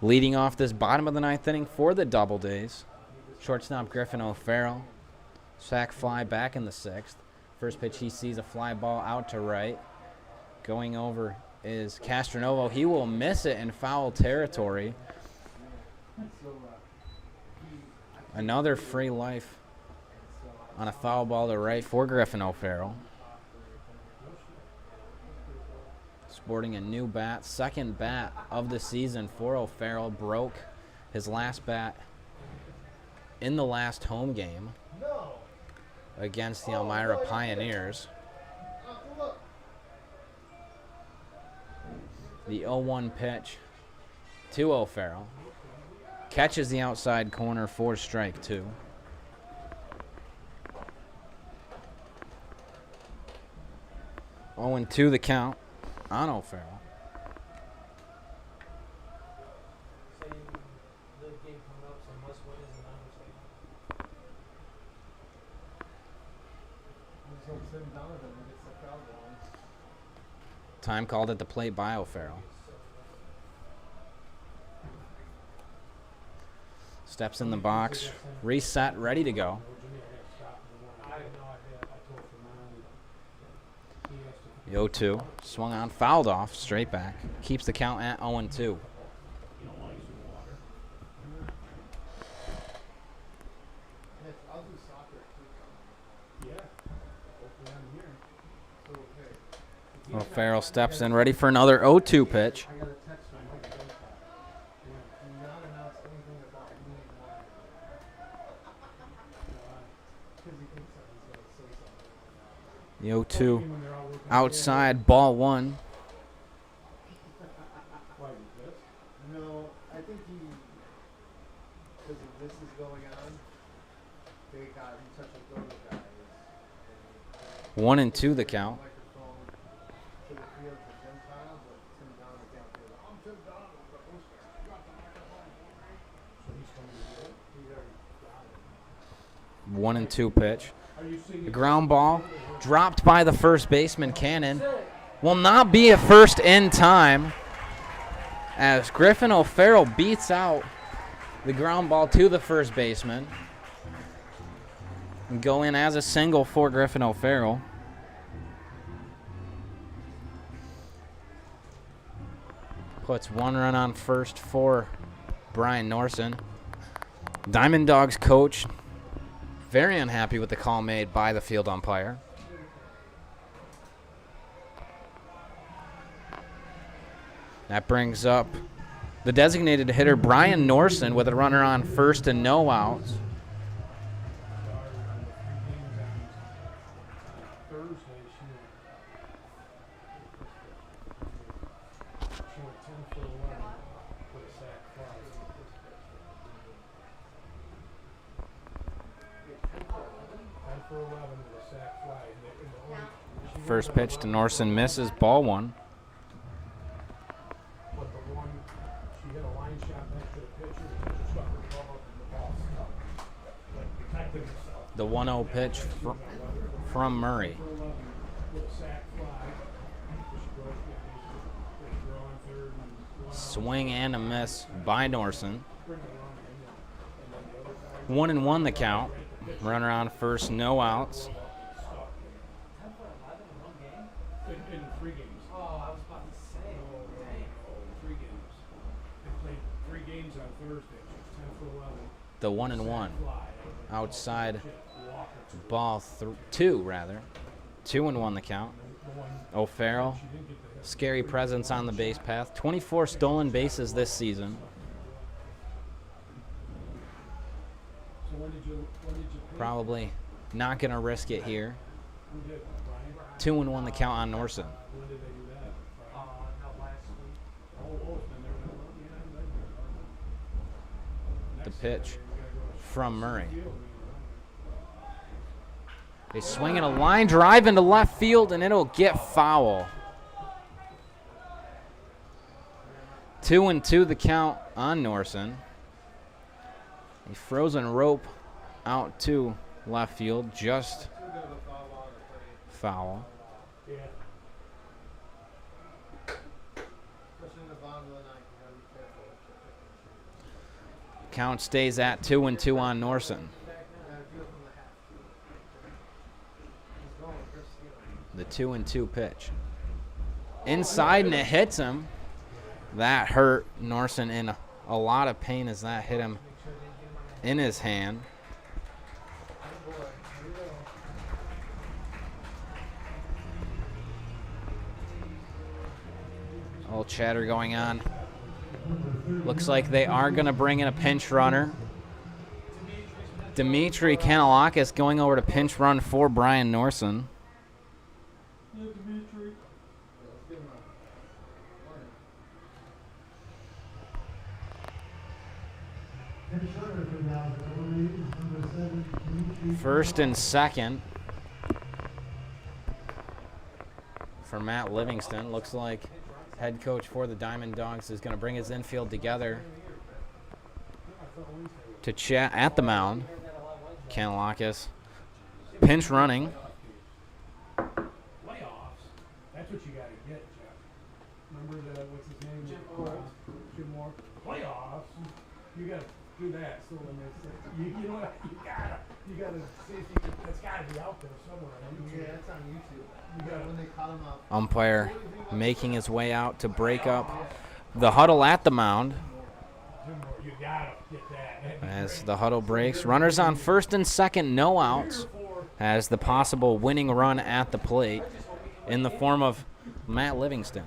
Leading off this bottom of the ninth inning for the Doubledays, shortstop Griffin O'Farrell. Sac fly back in the sixth. First pitch, he sees a fly ball out to right. Going over is Castronovo. He will miss it in foul territory. Another free life on a foul ball to right for Griffin O'Farrell. Sporting a new bat, second bat of the season for O'Farrell. Broke his last bat in the last home game against the Elmira Pioneers. The 0-1 pitch to O'Farrell. Catches the outside corner for strike two. Oh, and 2 the count on O'Farrell. Time called at the plate by O'Farrell. Steps in the box, reset, ready to go. The 0-2, swung on, fouled off, straight back. Keeps the count at 0-2. O'Farrell steps in, ready for another 0-2 pitch. The 0-2 outside, ball one. No, I think because this is going on, he touched the throw the guy. 1-2 the count. To the field to Tim Kyle, but Tim Donald can't do it. I'm Tim Donald, the poster. You got the microphone for me? So he's coming to do it? He's already got it. 1-2 pitch. The ground ball dropped by the first baseman, Cannon. Will not be a first in time as Griffin O'Farrell beats out the ground ball to the first baseman. And go in as a single for Griffin O'Farrell. Puts 1 run on first for Brian Norson. Diamond Dogs coach very unhappy with the call made by the field umpire. That brings up the designated hitter, Brian Norson, with a runner on first and no outs. First pitch to Norson misses, ball one. The 1-0 pitch from Murray. Swing and a miss by Norson. 1-1 the count. Runner on first, no outs. In 3 games. Oh, I was about to say. No, 3 games. They played 3 games on Thursday. 10 for 11. The 1-1. Outside ball 2, rather. 2-1 the count. O'Farrell, scary presence on the base path. 24 stolen bases this season. Probably not going to risk it here. 2-1 the count on Norson. The pitch from Murray. They swing in a line drive into left field, and it'll get foul. 2-2 the count on Norson. A frozen rope out to left field, just foul. Count stays at 2-2 on Norson. The 2-2 pitch. Inside, and it hits him. That hurt Norson in a lot of pain as that hit him in his hand. All chatter going on. Looks like they are going to bring in a pinch runner. Dimitri Kanalakis going over to pinch run for Brian Norson. First and second for Matt Livingston. Looks like head coach for the Diamond Dogs is going to bring his infield together to chat at the mound. Kanalakis pinch running. Playoffs. That's what you got to get, Jeff. Remember the what's his name? Jim Moore. Playoffs. You got to do that. So when they say, you know what? You gotta see if you can. That's got to be out there somewhere. Yeah, it's on YouTube. You got when they call him up. Umpire making his way out to break up the huddle at the mound. You gotta get that. As the huddle breaks, runners on first and second, no outs, as the possible winning run at the plate in the form of Matt Livingston.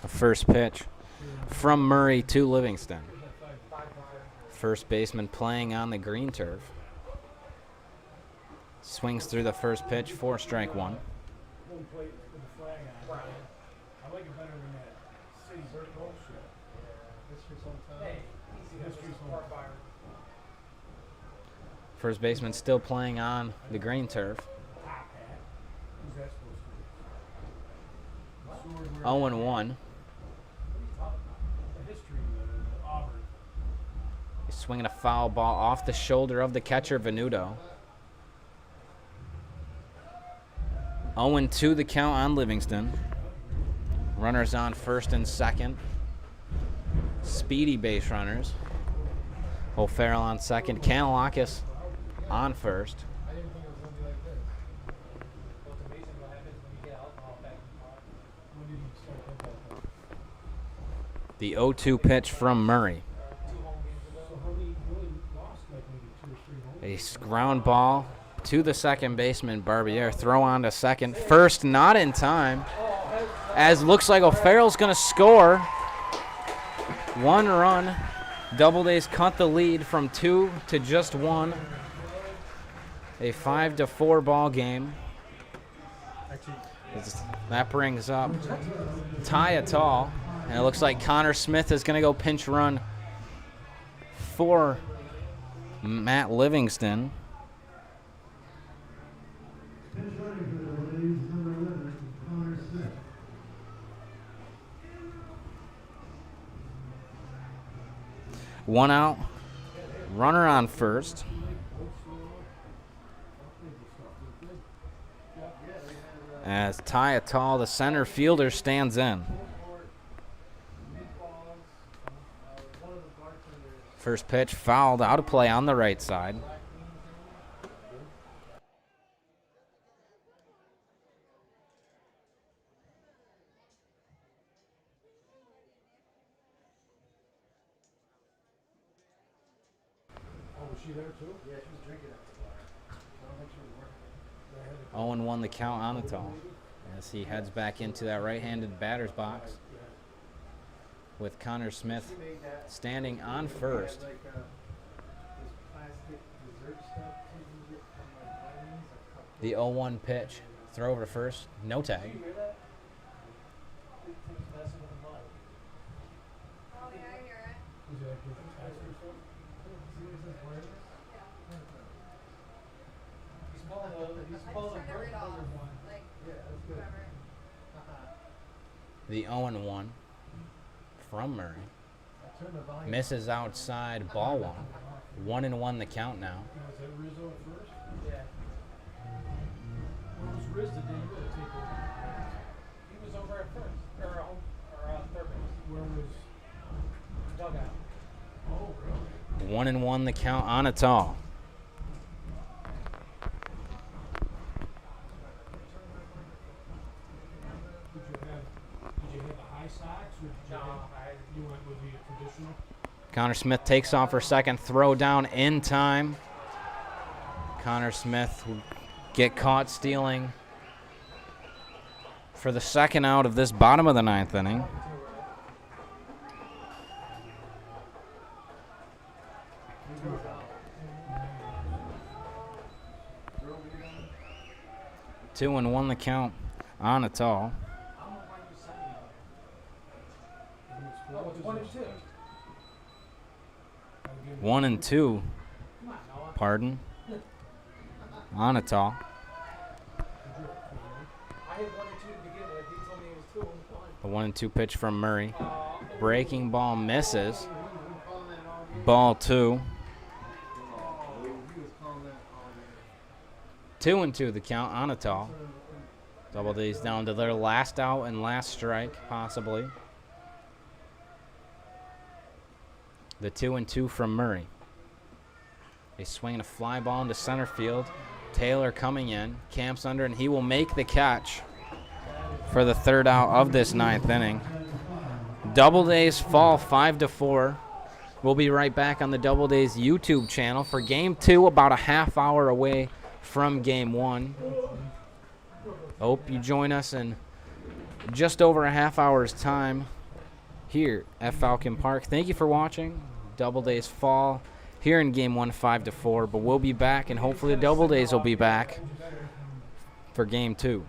First pitch from Murray to Livingston. First baseman playing on the green turf. Swings through the first pitch for strike one. First baseman still playing on the green turf. 0-1. He's swinging a foul ball off the shoulder of the catcher, Venuto. 0-2 the count on Livingston. Runners on first and second. Speedy base runners. O'Farrell on second. Kanalakis on first. The 0-2 pitch from Murray. A ground ball to the second baseman, Barbier. Throw on to second. First, not in time. As looks like O'Farrell's going to score. One run. Doubledays cut the lead from 2 to just 1. A 5-4 ball game. That brings up Ty Atal. And it looks like Connor Smith is going to go pinch run for Matt Livingston. One out. Runner on first. As Ty Atal, the center fielder, stands in. First pitch fouled, out of play on the right side. Oh, was she there too? Yeah, she was drinking at the bar. I don't think she was working. 0-1 the count on Atal as he heads back into that right-handed batter's box with Connor Smith standing on first. The 0-1 pitch. Throw over to first. No tag. Oh, yeah, I hear it. He's pulling a bird off. Like, whoever. The 0-1 from Murray. Turn the volume. Misses outside, ball one. 1-1 the count now. Was that Rizzo first? Yeah. Where was Riz the day you were to take over? He was over at first. Or third base. Where was? Dugout. Oh, really? 1-1 the count on a tall. Did you have the high socks or did you No, have, you went with the traditional? Connor Smith takes off for second, throw down in time. Connor Smith will get caught stealing for the second out of this bottom of the ninth inning. Two and one the count on a tall. Oh, it's 1-2. 1-2, Come on, Noah. pardon. On a tall. I had 1-2 to begin with. He told me it was 2-1. The 1-2 pitch from Murray. Breaking ball misses. He was calling that all game. Ball 2. He was calling that all game. 2-2 the count on a tall. Doubledays down to their last out and last strike, possibly. The 2-2 from Murray. They swing a fly ball into center field. Taylor coming in, camps under, and he will make the catch for the third out of this ninth inning. Doubledays fall 5-4. We'll be right back on the Doubledays YouTube channel for Game 2, about a half hour away from Game 1. Hope you join us in just over a half hour's time here at Falcon Park. Thank you for watching. Doubledays fall here in Game 1, 5-4, but we'll be back, and hopefully the Doubledays will be back for Game 2.